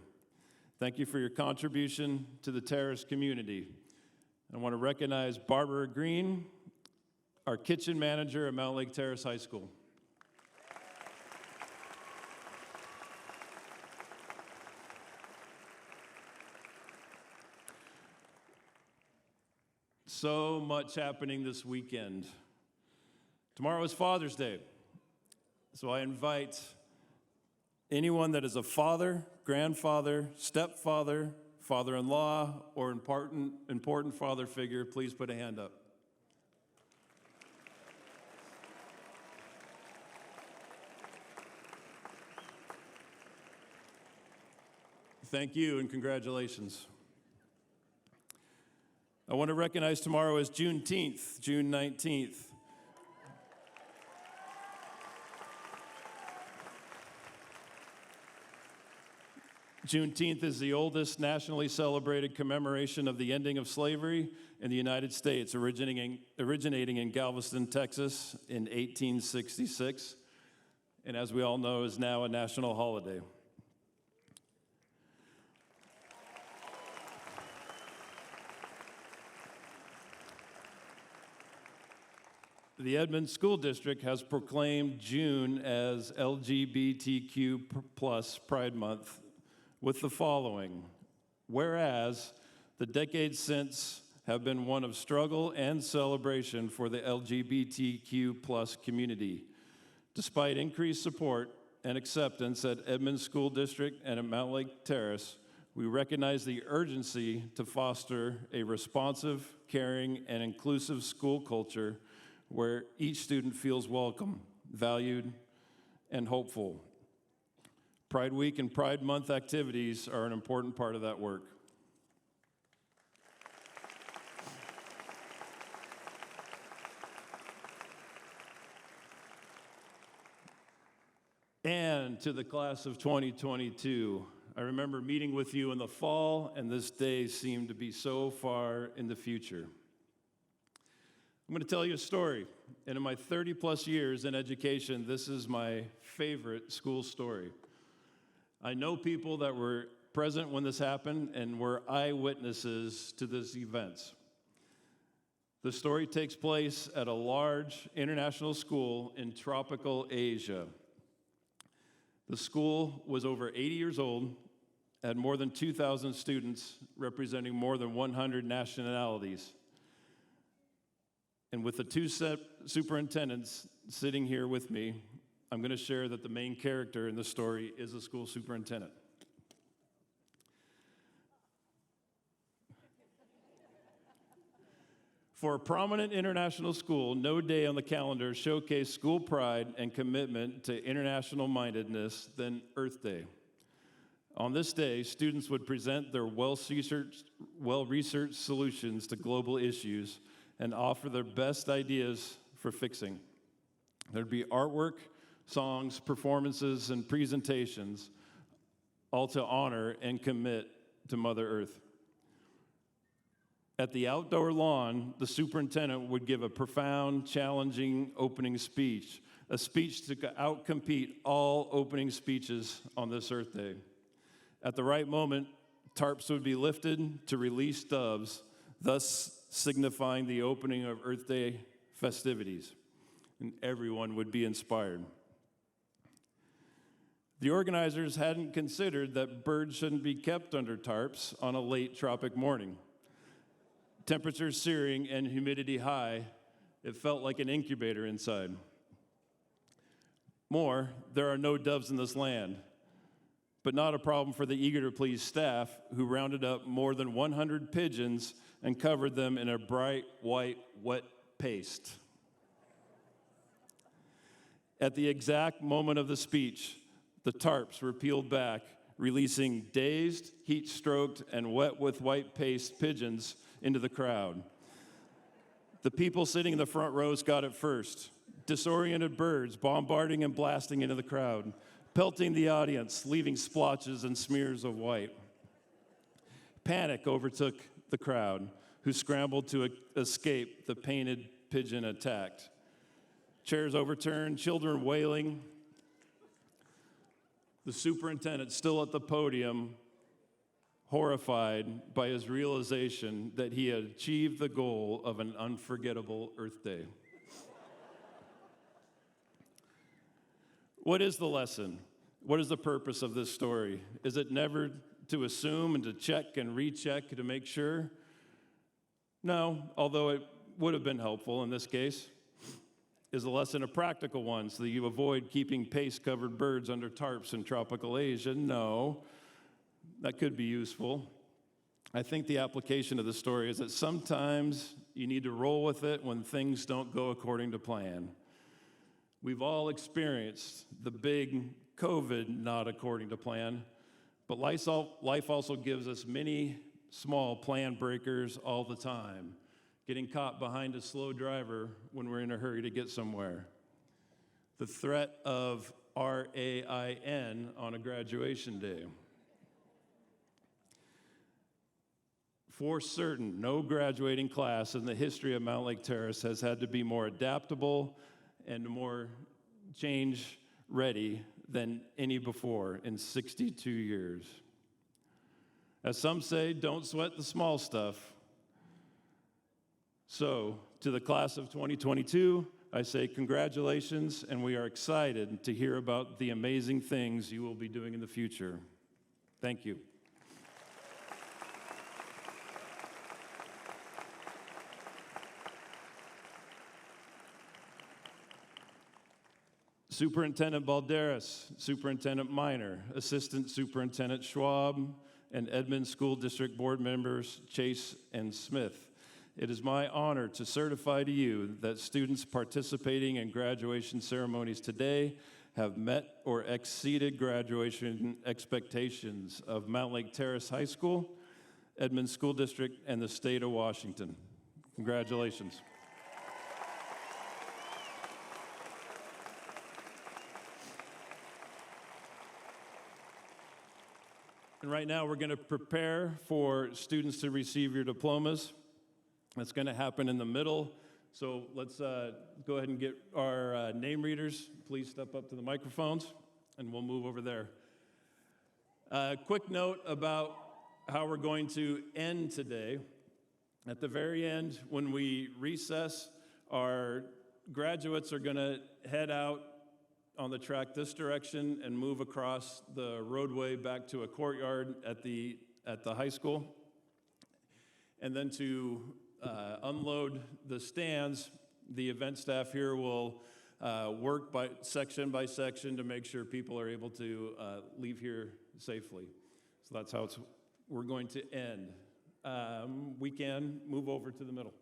Thank you for your contribution to the Terrace community. I want to recognize Barbara Green, our kitchen manager at Mountlake Terrace High School. So much happening this weekend. Tomorrow is Father's Day, so I invite anyone that is a father, grandfather, stepfather, father-in-law, or important father figure, please put a hand up. Thank you and congratulations. I want to recognize tomorrow as Juneteenth, June 19th. Juneteenth is the oldest nationally celebrated commemoration of the ending of slavery in the United States, originating in Galveston, Texas in 1866, and as we all know, is now a national holiday. The Edmond School District has proclaimed June as LGBTQ plus Pride Month with the following. Whereas the decades since have been one of struggle and celebration for the LGBTQ plus community. Despite increased support and acceptance at Edmond School District and at Mountlake Terrace, we recognize the urgency to foster a responsive, caring, and inclusive school culture where each student feels welcome, valued, and hopeful. Pride Week and Pride Month activities are an important part of that work. And to the class of 2022, I remember meeting with you in the fall, and this day seemed to be so far in the future. I'm going to tell you a story, and in my 30-plus years in education, this is my favorite school story. I know people that were present when this happened and were eyewitnesses to this event. The story takes place at a large international school in tropical Asia. The school was over 80 years old, had more than 2,000 students representing more than 100 nationalities. And with the two superintendents sitting here with me, I'm going to share that the main character in the story is a school superintendent. For a prominent international school, no day on the calendar showcased school pride and commitment to international mindedness than Earth Day. On this day, students would present their well-researched solutions to global issues and offer their best ideas for fixing. There'd be artwork, songs, performances, and presentations, all to honor and commit to Mother Earth. At the outdoor lawn, the superintendent would give a profound, challenging opening speech, a speech to outcompete all opening speeches on this Earth Day. At the right moment, tarps would be lifted to release doves, thus signifying the opening of Earth Day festivities, and everyone would be inspired. The organizers hadn't considered that birds shouldn't be kept under tarps on a late tropic morning. Temperatures searing and humidity high, it felt like an incubator inside. More, there are no doves in this land, but not a problem for the eager to please staff who rounded up more than 100 pigeons and covered them in a bright white wet paste. At the exact moment of the speech, the tarps were peeled back, releasing dazed, heat-stroked, and wet with white paste pigeons into the crowd. The people sitting in the front rows got it first. Disoriented birds bombarding and blasting into the crowd, pelting the audience, leaving splotches and smears of white. Panic overtook the crowd, who scrambled to escape the painted pigeon attack. Chairs overturned, children wailing. The superintendent still at the podium, horrified by his realization that he had achieved the goal of an unforgettable Earth Day. What is the lesson? What is the purpose of this story? Is it never to assume and to check and recheck to make sure? No, although it would have been helpful in this case. Is the lesson a practical one so that you avoid keeping paste-covered birds under tarps in tropical Asia? No, that could be useful. I think the application of the story is that sometimes you need to roll with it when things don't go according to plan. We've all experienced the big COVID not according to plan, but life also gives us many small plan breakers all the time. Getting caught behind a slow driver when we're in a hurry to get somewhere. The threat of RAIN on a graduation day. For certain, no graduating class in the history of Mountlake Terrace has had to be more adaptable and more change ready than any before in 62 years. As some say, don't sweat the small stuff. So, to the class of 2022, I say congratulations, and we are excited to hear about the amazing things you will be doing in the future. Thank you. Superintendent Balderas, Superintendent Minor, Assistant Superintendent Schwab, and Edmond School District Board members Chase and Smith. It is my honor to certify to you that students participating in graduation ceremonies today have met or exceeded graduation expectations of Mountlake Terrace High School, Edmond School District, and the state of Washington. Congratulations. And right now, we're going to prepare for students to receive your diplomas. That's going to happen in the middle. So let's go ahead and get our name readers. Please step up to the microphones, and we'll move over there. Quick note about how we're going to end today. At the very end, when we recess, our graduates are going to head out on the track this direction and move across the roadway back to a courtyard at the high school. And then to unload the stands, the event staff here will work by section to make sure people are able to leave here safely. So that's how we're going to end. We can move over to the middle.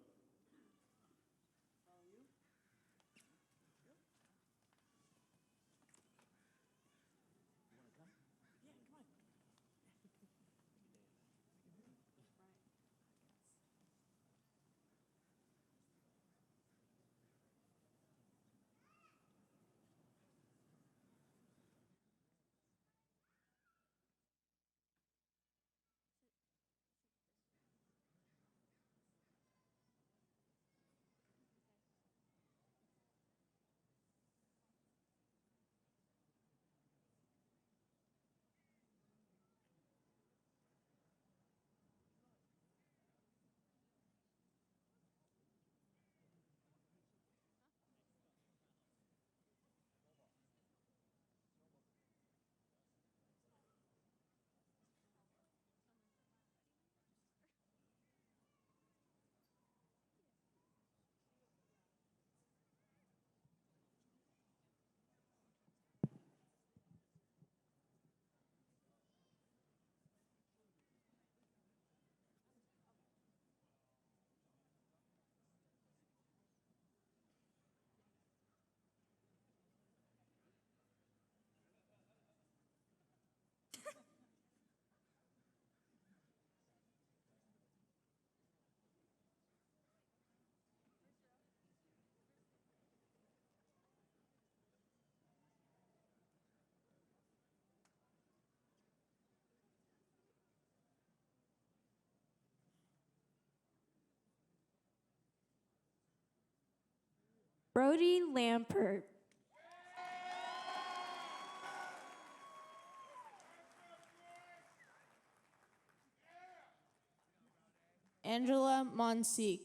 Brody Lampert. Angela Monseek.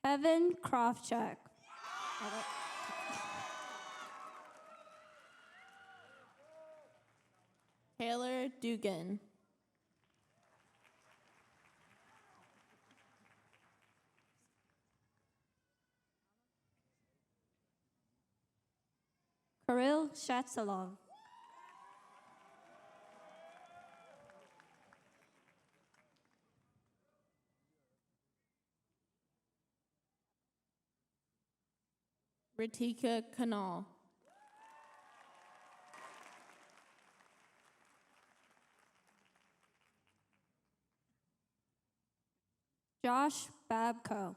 Kevin Krofchak. Taylor Dugan. Kirill Shatsalov. Ritika Kanal. Josh Babko.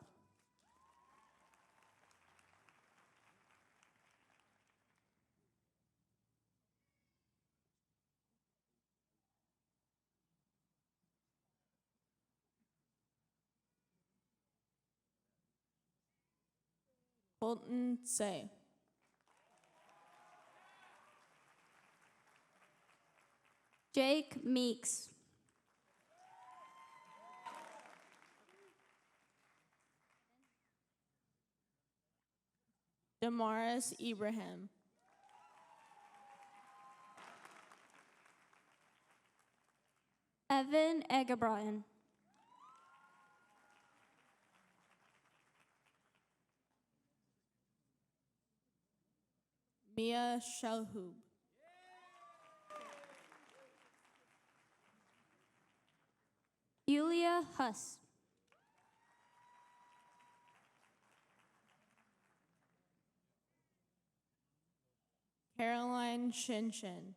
Colton Say. Jake Meeks. Damaris Ibrahim. Evan Egebrien. Mia Shalhoub. Yulia Huss. Caroline Shinshin.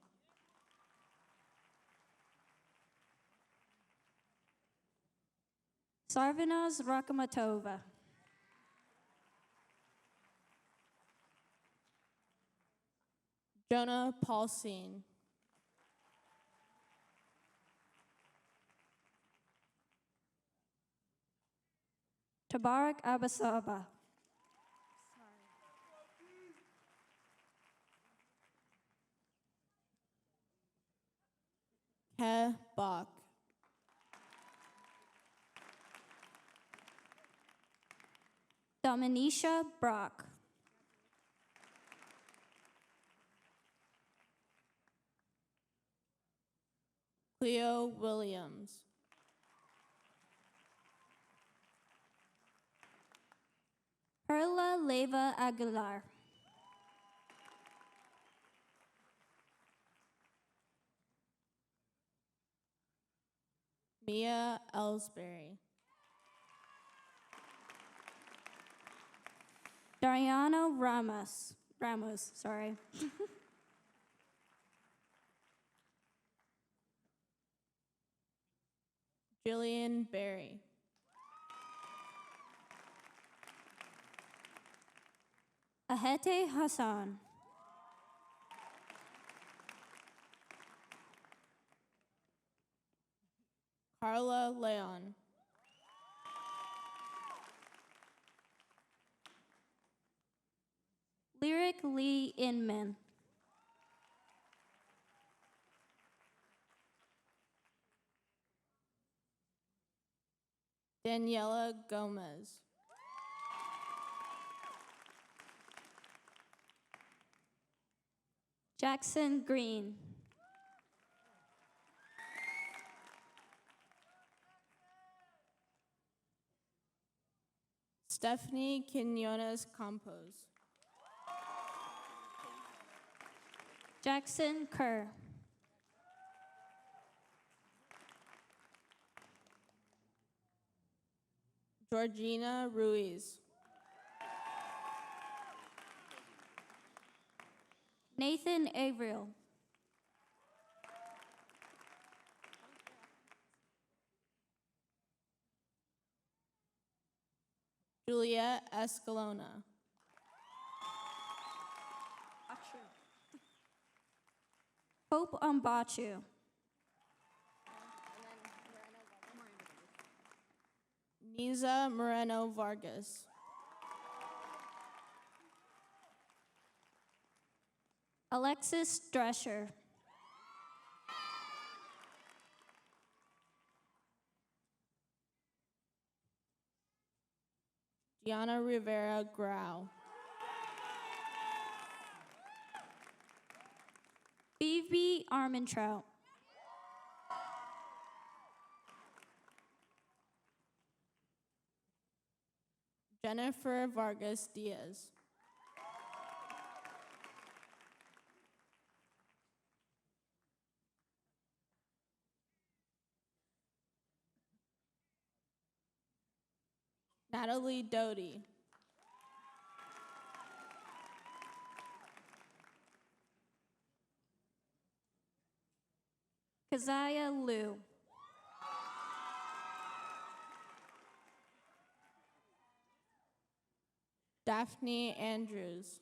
Sarvanas Rakamatova. Jonah Paulseen. Tabarak Abasaba. Ke Bach. Dominisha Brock. Cleo Williams. Perla Leva Aguilar. Mia Ellsbury. Dariana Ramos, sorry. Jillian Berry. Ahete Hassan. Carla Leon. Lyric Lee Inman. Daniela Gomez. Jackson Green. Stephanie Quinones Campos. Jackson Kerr. Georgina Ruiz. Nathan Averill. Juliet Escalona. Hope Ambachu. Niza Moreno Vargas. Alexis Drescher. Gianna Rivera Grau. Phoebe Armentrout. Jennifer Vargas Diaz. Natalie Doty. Keziah Liu. Daphne Andrews.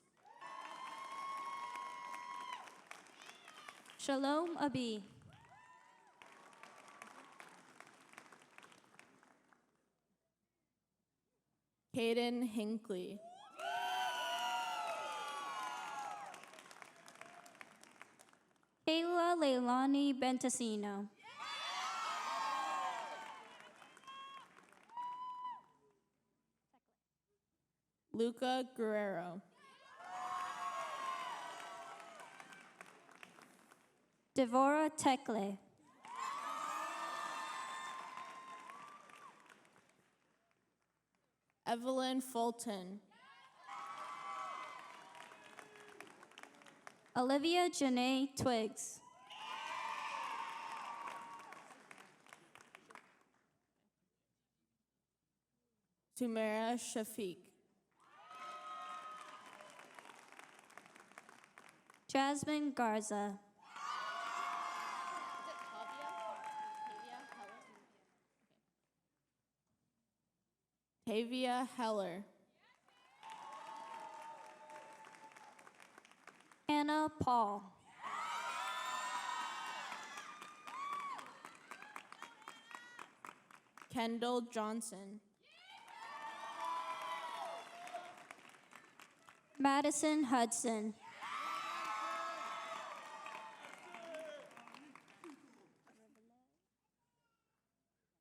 Shalom Abi. Caden Hinckley. Kayla Leilani Bentasino. Luca Guerrero. Devora Tekle. Evelyn Fulton. Olivia Janae Twiggs. Sumera Shafiq. Jasmine Garza. Tavia Heller. Hannah Paul. Kendall Johnson. Madison Hudson.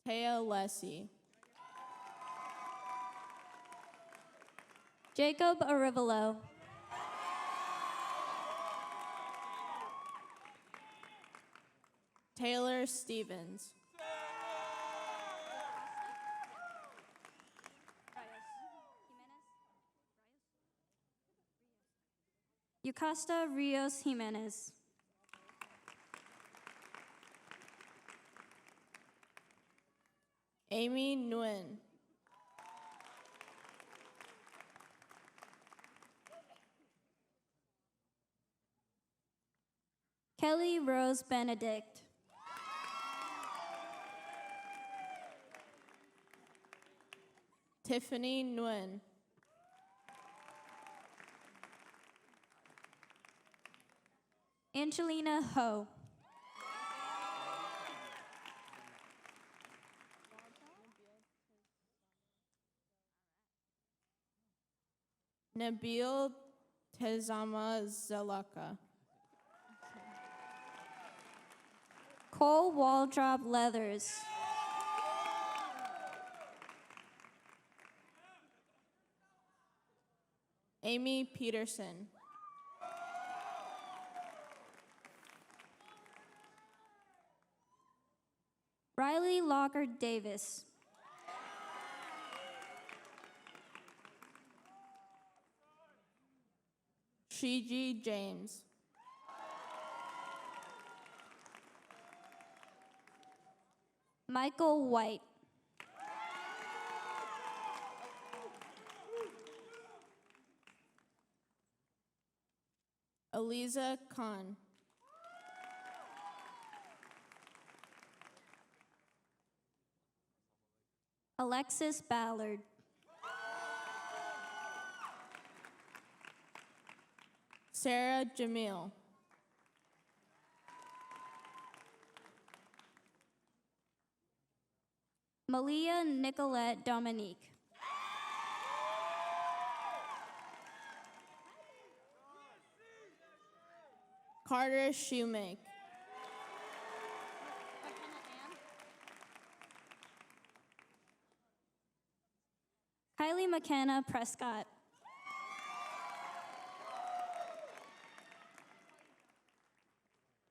Taya Lessie. Jacob Arivalo. Taylor Stevens. Yukasta Rios Jimenez. Amy Nguyen. Kelly Rose Benedict. Tiffany Nguyen. Angelina Ho. Nabil Tezama Zalaka. Cole Waldrop Leathers. Amy Peterson. Riley Locker Davis. Shiji James. Michael White. Eliza Khan. Alexis Ballard. Sarah Jamil. Malia Nicolette Dominique. Carter Shoemake. Kylie McKenna Prescott.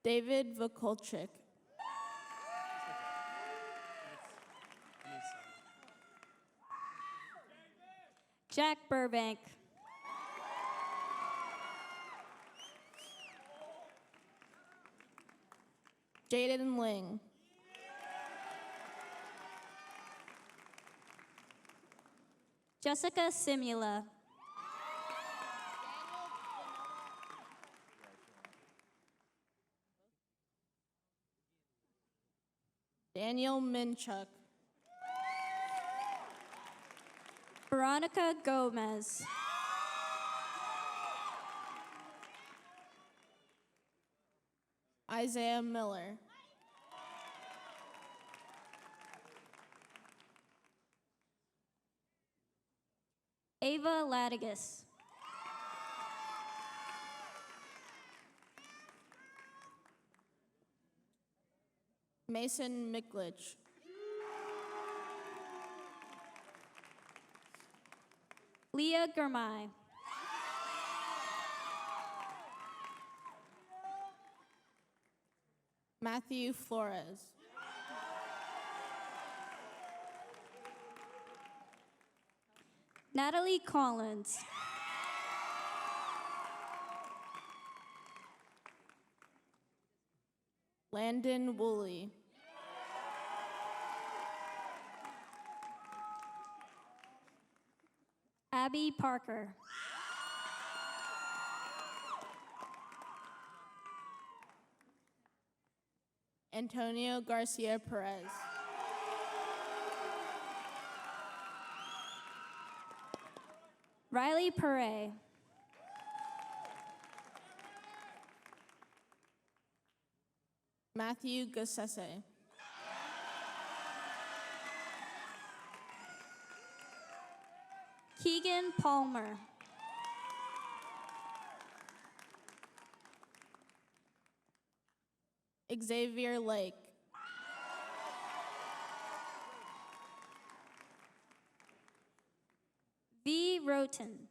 David Vokolchik. Jack Burbank. Jaden Ling. Jessica Simula. Daniel Minchuk. Veronica Gomez. Isaiah Miller. Ava Latigas. Mason Miklich. Leah Germay. Matthew Flores. Natalie Collins. Landon Woolley. Abby Parker. Antonio Garcia Perez. Riley Perret. Matthew Gassese. Keegan Palmer. Xavier Lake. V. Roten.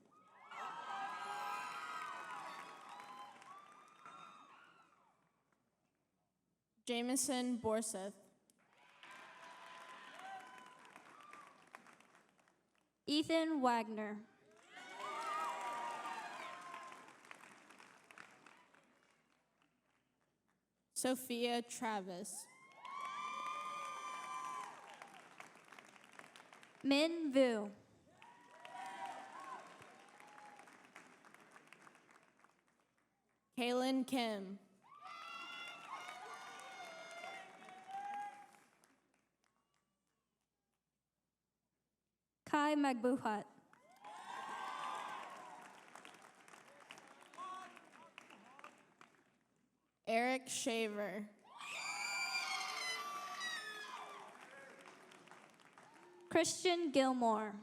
Jameson Borseth. Ethan Wagner. Sophia Travis. Min Vu. Kaylin Kim. Kai Magbuhat. Eric Shaver. Christian Gilmore.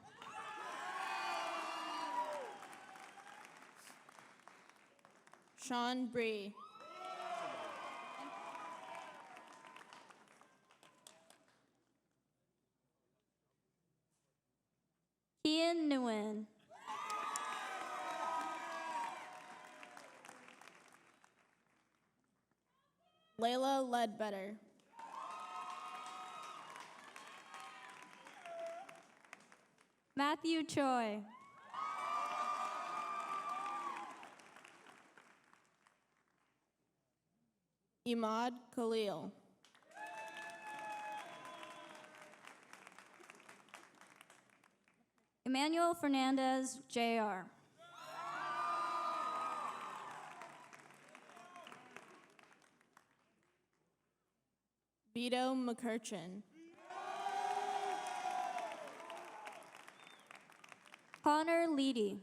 Sean Bree. Ian Nguyen. Layla Ledbetter. Matthew Choi. Imad Khalil. Emmanuel Fernandez, Jr. Vito McCurchin. Connor Leedy.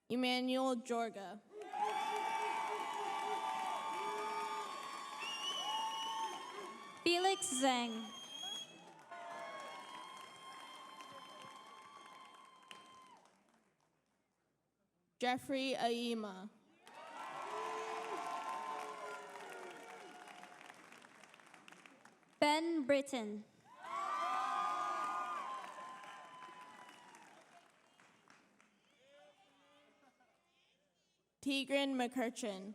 Emmanuel Jorga. Felix Zhang. Jeffrey Aima. Ben Britton. Tigran McCurchin.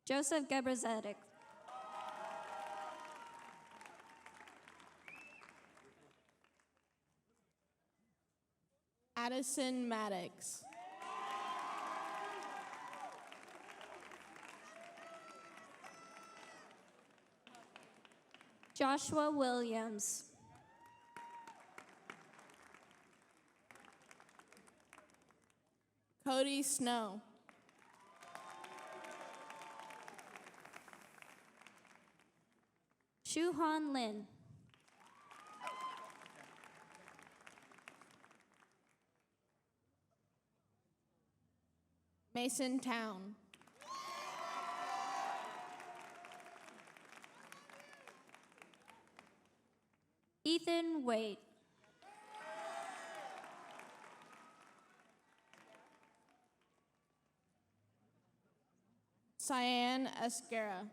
Joseph Gebrezadek. Addison Maddox. Joshua Williams. Cody Snow. Shuhan Lin. Mason Town. Ethan Wade. Cyan Esguerra.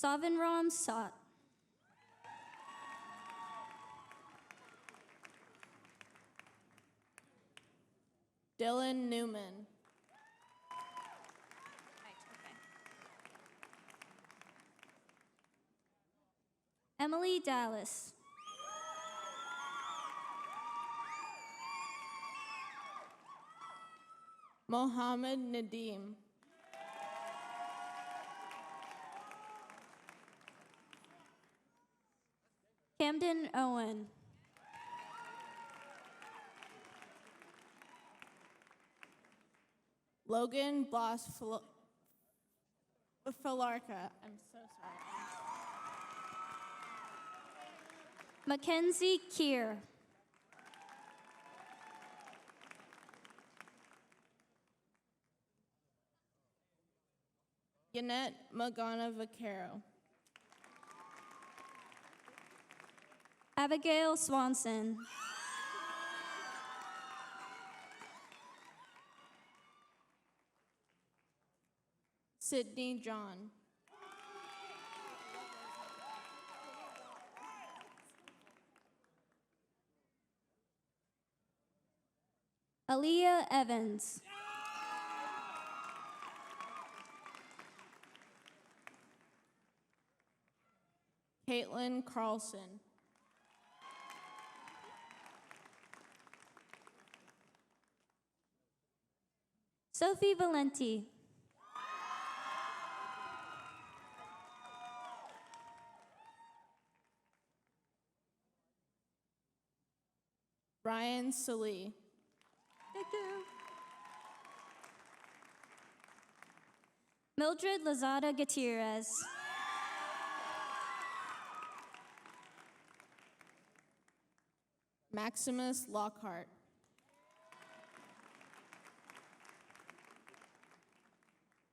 Savinram Sat. Dylan Newman. Emily Dallas. Mohammed Nadim. Camden Owen. Logan Bloss Falarka. I'm so sorry. Mackenzie Keir. Yannette Magana Vaquero. Abigail Swanson. Sydney John. Aaliyah Evans. Caitlin Carlson. Sophie Valenti. Ryan Salee. Thank you. Mildred Lazada Gutierrez. Maximus Lockhart.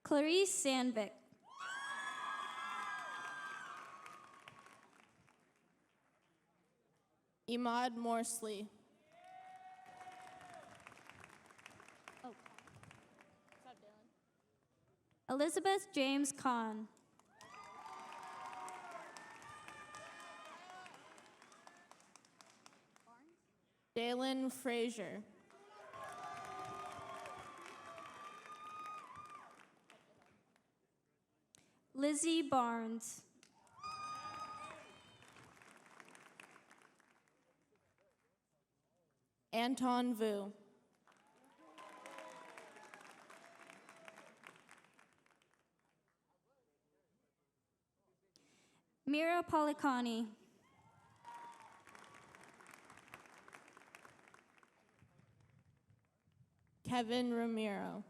Clarice Sandvik. Imad Morsley. Elizabeth James Kahn. Dalen Frazier. Lizzie Barnes. Anton Vu. Mira Policani. Kevin Ramiro.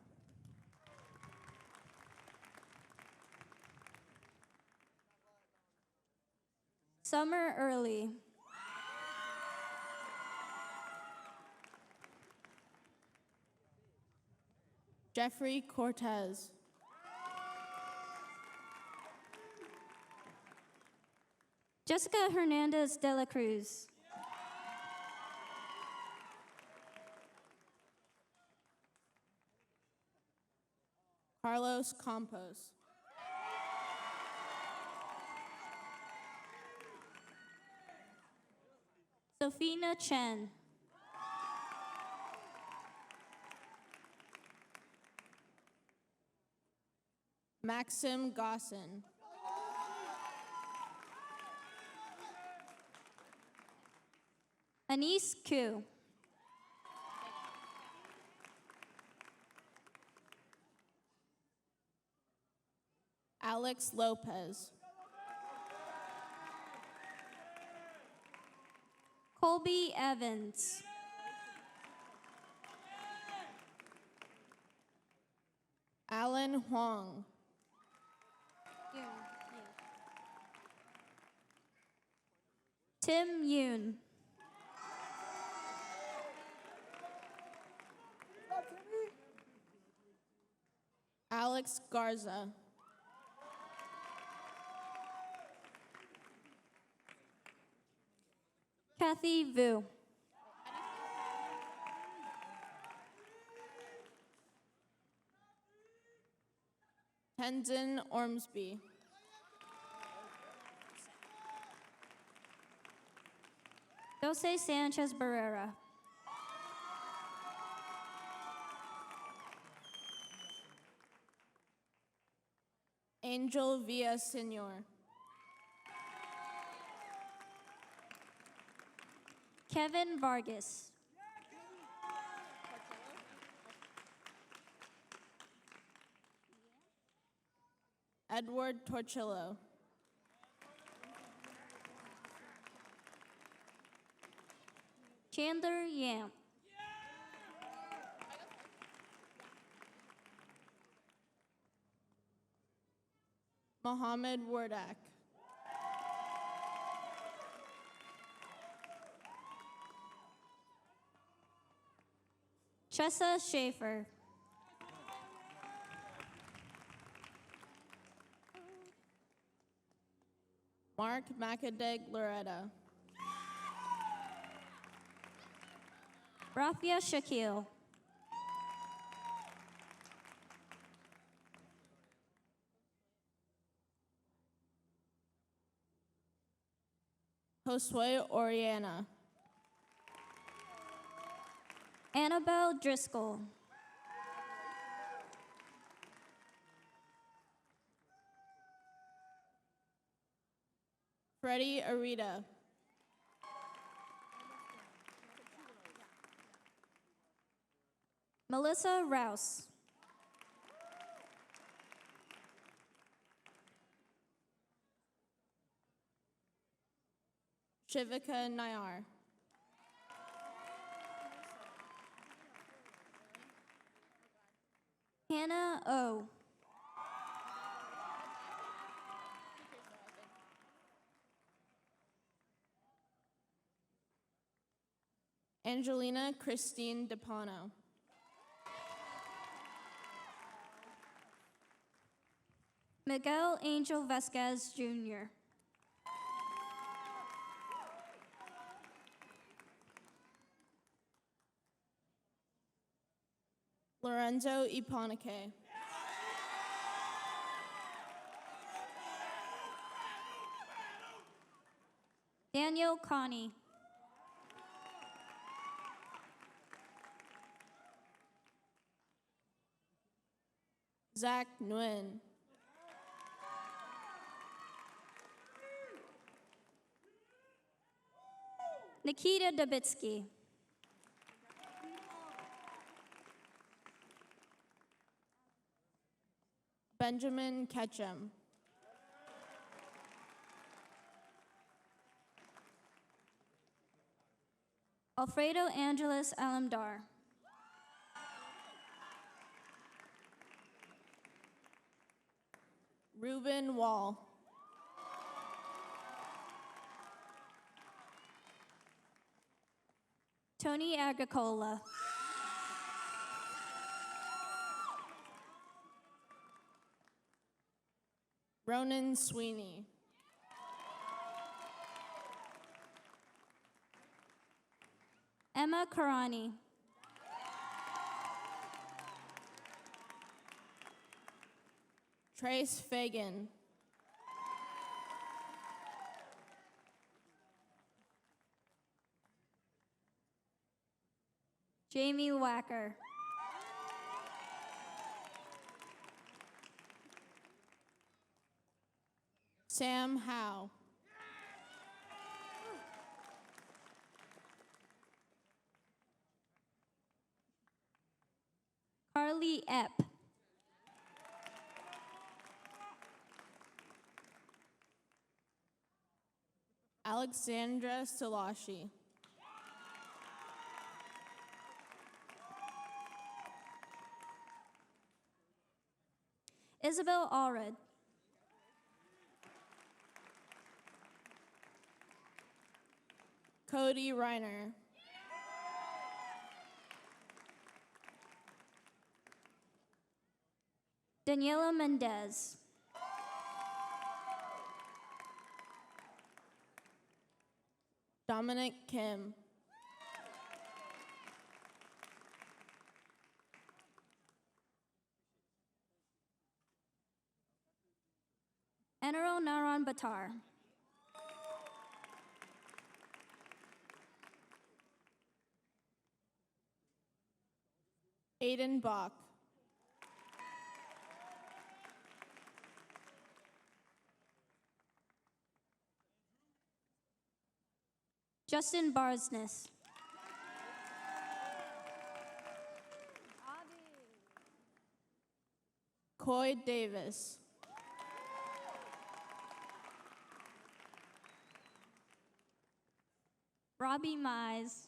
Summer Early. Jeffrey Cortez. Jessica Hernandez de la Cruz. Carlos Campos. Sophina Chen. Maxim Gossin. Anise Ku. Alex Lopez. Colby Evans. Alan Huang. Tim Yoon. Alex Garza. Kathy Vu. Tenzin Ormsby. Jose Sanchez Barrera. Angel Villasenor. Kevin Vargas. Edward Torchillo. Chandler Yamp. Mohammed Wardak. Tressa Schaefer. Mark Macadeg Loretta. Rafia Shaquille. Josue Oriana. Annabelle Driscoll. Freddie Arita. Melissa Rouse. Shivika Nayar. Hannah O. Angelina Christine DePano. Miguel Angel Vasquez Jr. Lorenzo Iponike. Daniel Connie. Zach Nguyen. Nikita Dubitsky. Benjamin Ketchum. Alfredo Angeles Alamdar. Ruben Wall. Tony Agricola. Ronan Sweeney. Emma Karani. Trace Fagan. Jamie Wacker. Sam Howe. Carly Epp. Alexandra Salashi. Isabel Allred. Cody Reiner. Daniela Mendez. Dominic Kim. Enero Naran Batar. Aiden Bach. Justin Barsness. Coy Davis. Robbie Mize.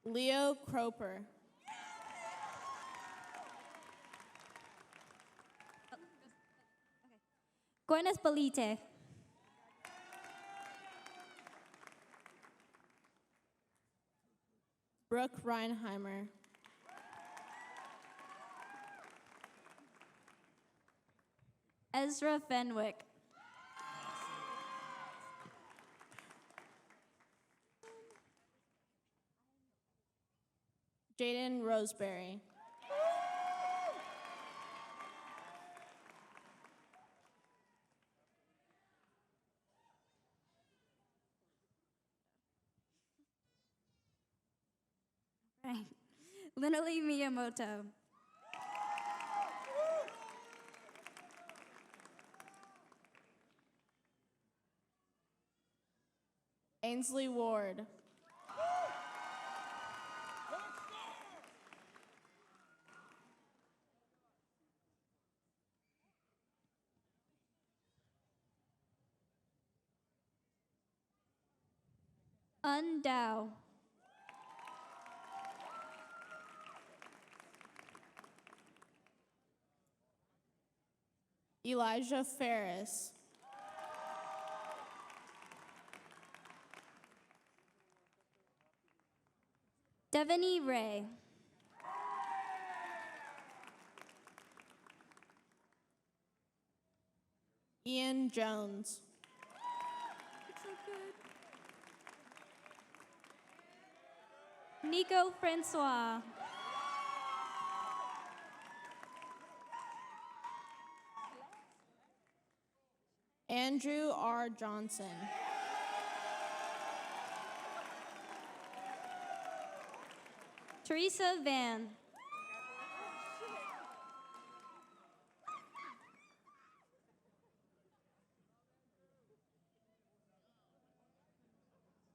Leo Croper. Gwyneth Belite. Brooke Reinheimer. Ezra Fenwick. Jaden Roseberry. Right. Linalee Miyamoto. Ainsley Ward. Undow. Elijah Ferris. Devaney Ray. Ian Jones. Nico Francois. Andrew R. Johnson. Teresa Van.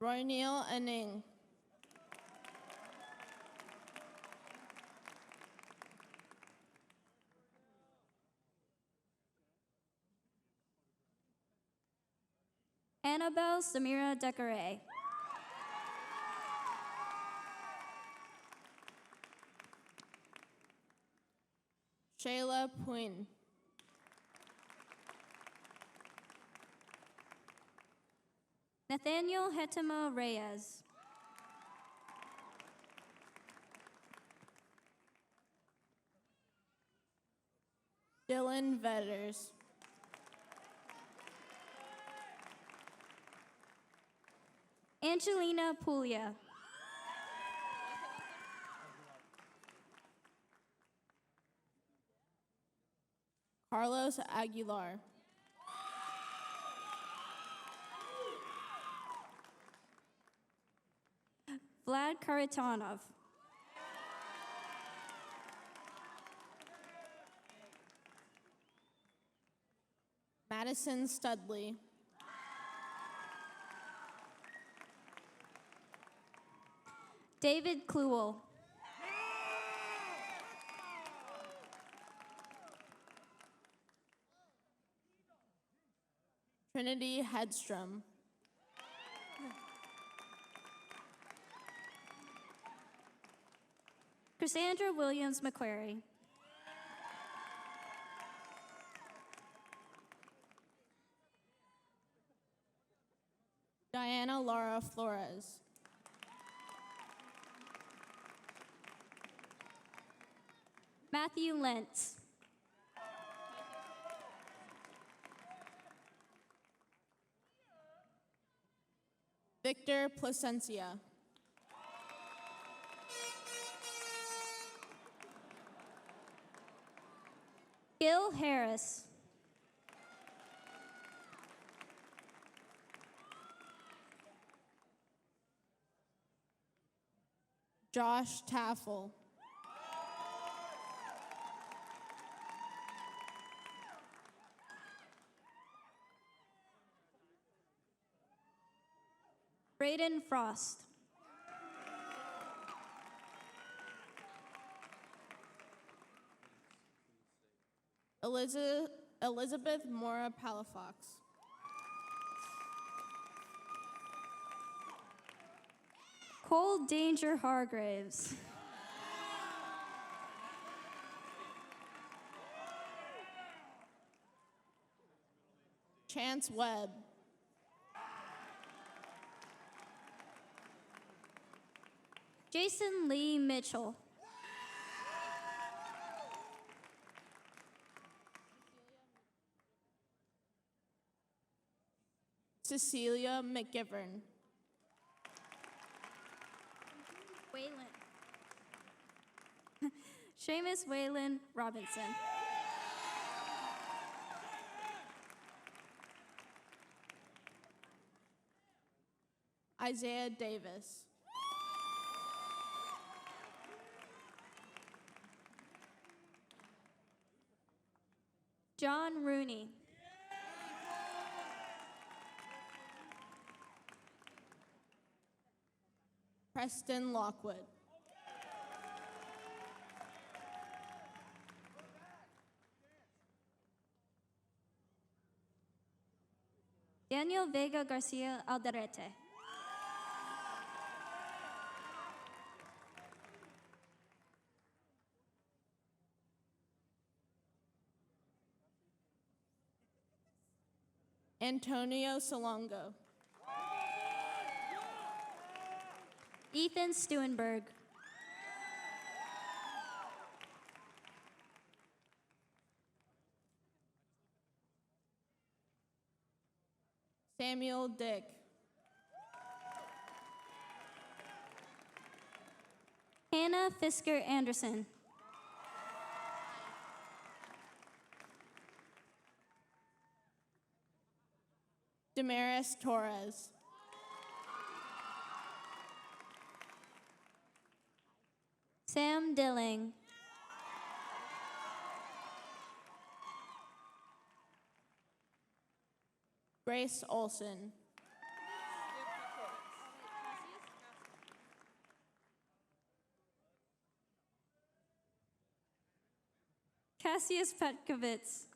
Roy Neal Aning. Annabelle Samira Decoré. Shayla Puin. Nathaniel Hetema Reyes. Dylan Vetters. Angelina Puglia. Carlos Aguilar. Vlad Karatanov. Madison Studley. David Kluwel. Trinity Hedstrom. Cassandra Williams McQuarrie. Diana Laura Flores. Matthew Lentz. Victor Placencia. Gil Harris. Josh Taffel. Braden Frost. Elizabeth Mora Palafox. Cole Danger Hargraves. Chance Webb. Jason Lee Mitchell. Cecilia McGivern. Waylon. Seamus Waylon Robinson. Isaiah Davis. John Rooney. Preston Lockwood. Daniel Vega Garcia Alderete. Antonio Salongo. Ethan Stewenberg. Samuel Dick. Hannah Fisker Anderson. Damaris Torres. Sam Dilling. Grace Olson. Cassius Petkovitz.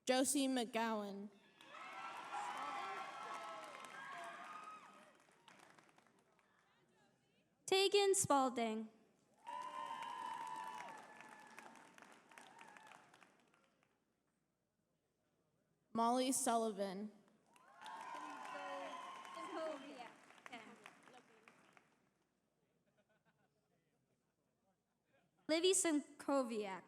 Josie McGowan. Tegan Spalding. Molly Sullivan. Livy Sinkoviak.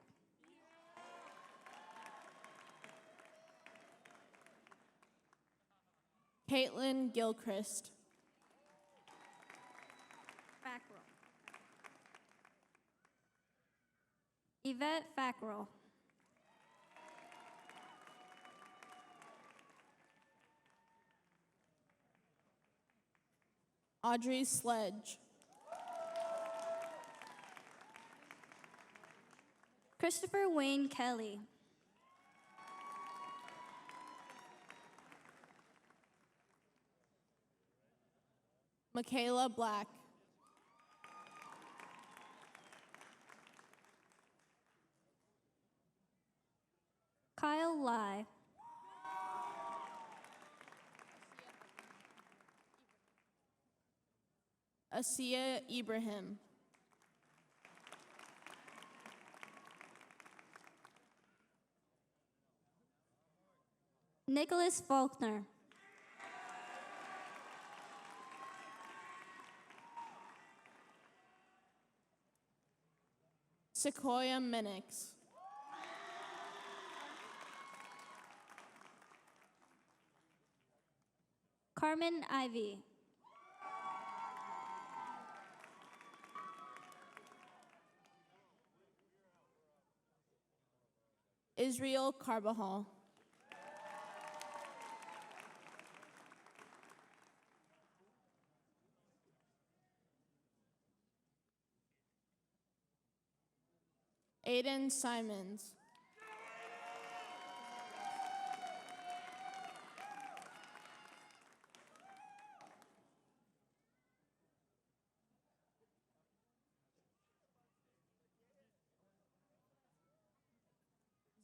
Caitlin Gilchrist. Fackrell. Yvette Fackrell. Audrey Sledge. Christopher Wayne Kelly. Michaela Black. Kyle Lai. Asiya Ibrahim. Nicholas Faulkner. Sequoia Minix. Carmen Ivy. Israel Carbajal. Aiden Simons.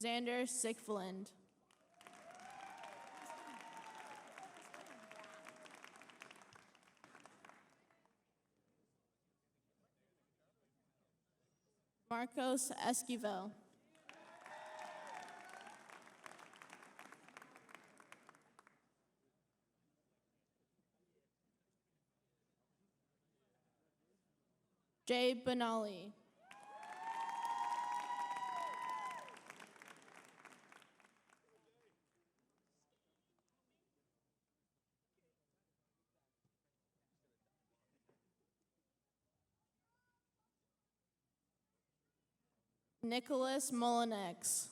Xander Sickfland. Marcos Esquivel. Jay Benali. Nicholas Molinex.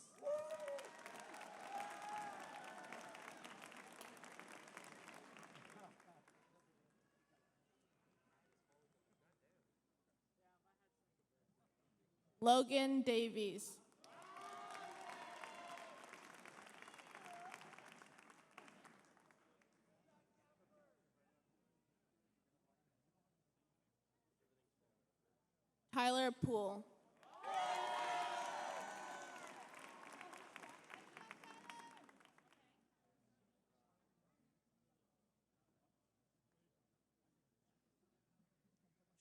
Logan Davies. Tyler Poole.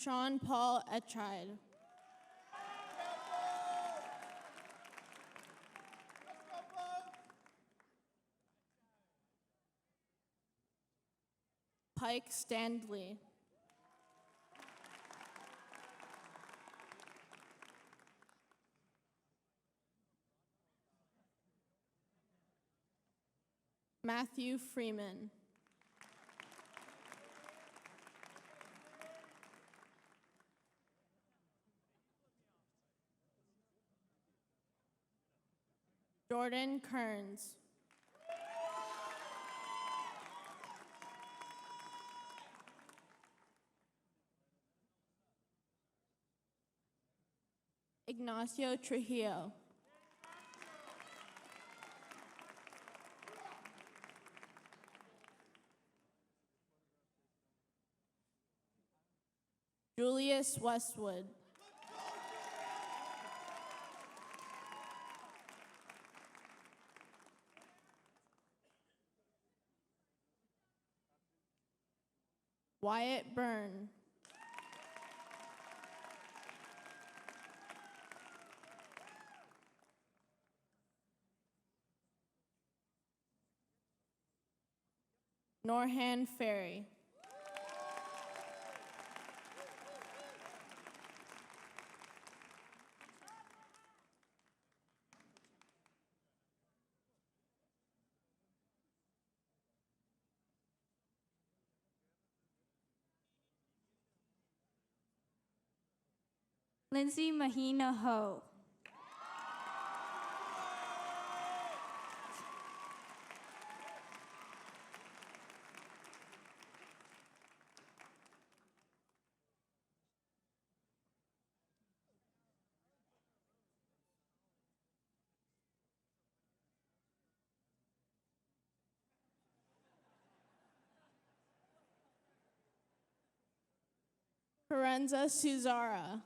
Sean Paul Etchide. Pike Standley. Matthew Freeman. Jordan Kearns. Ignacio Trujillo. Julius Westwood. Wyatt Byrne. Norhan Ferry. Lindsay Mahina Ho. Lorenza Suzara.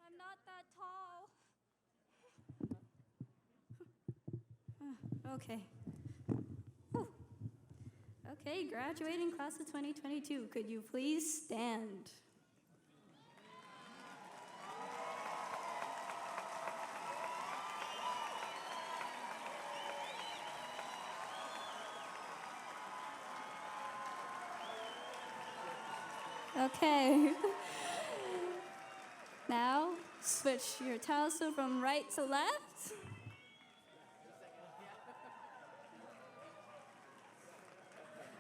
I'm not that tall. Okay. Whew. Okay, graduating class of 2022, could you please stand? Okay. Now, switch your tassel from right to left.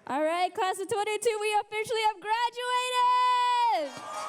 All right, class of 22, we officially have graduated!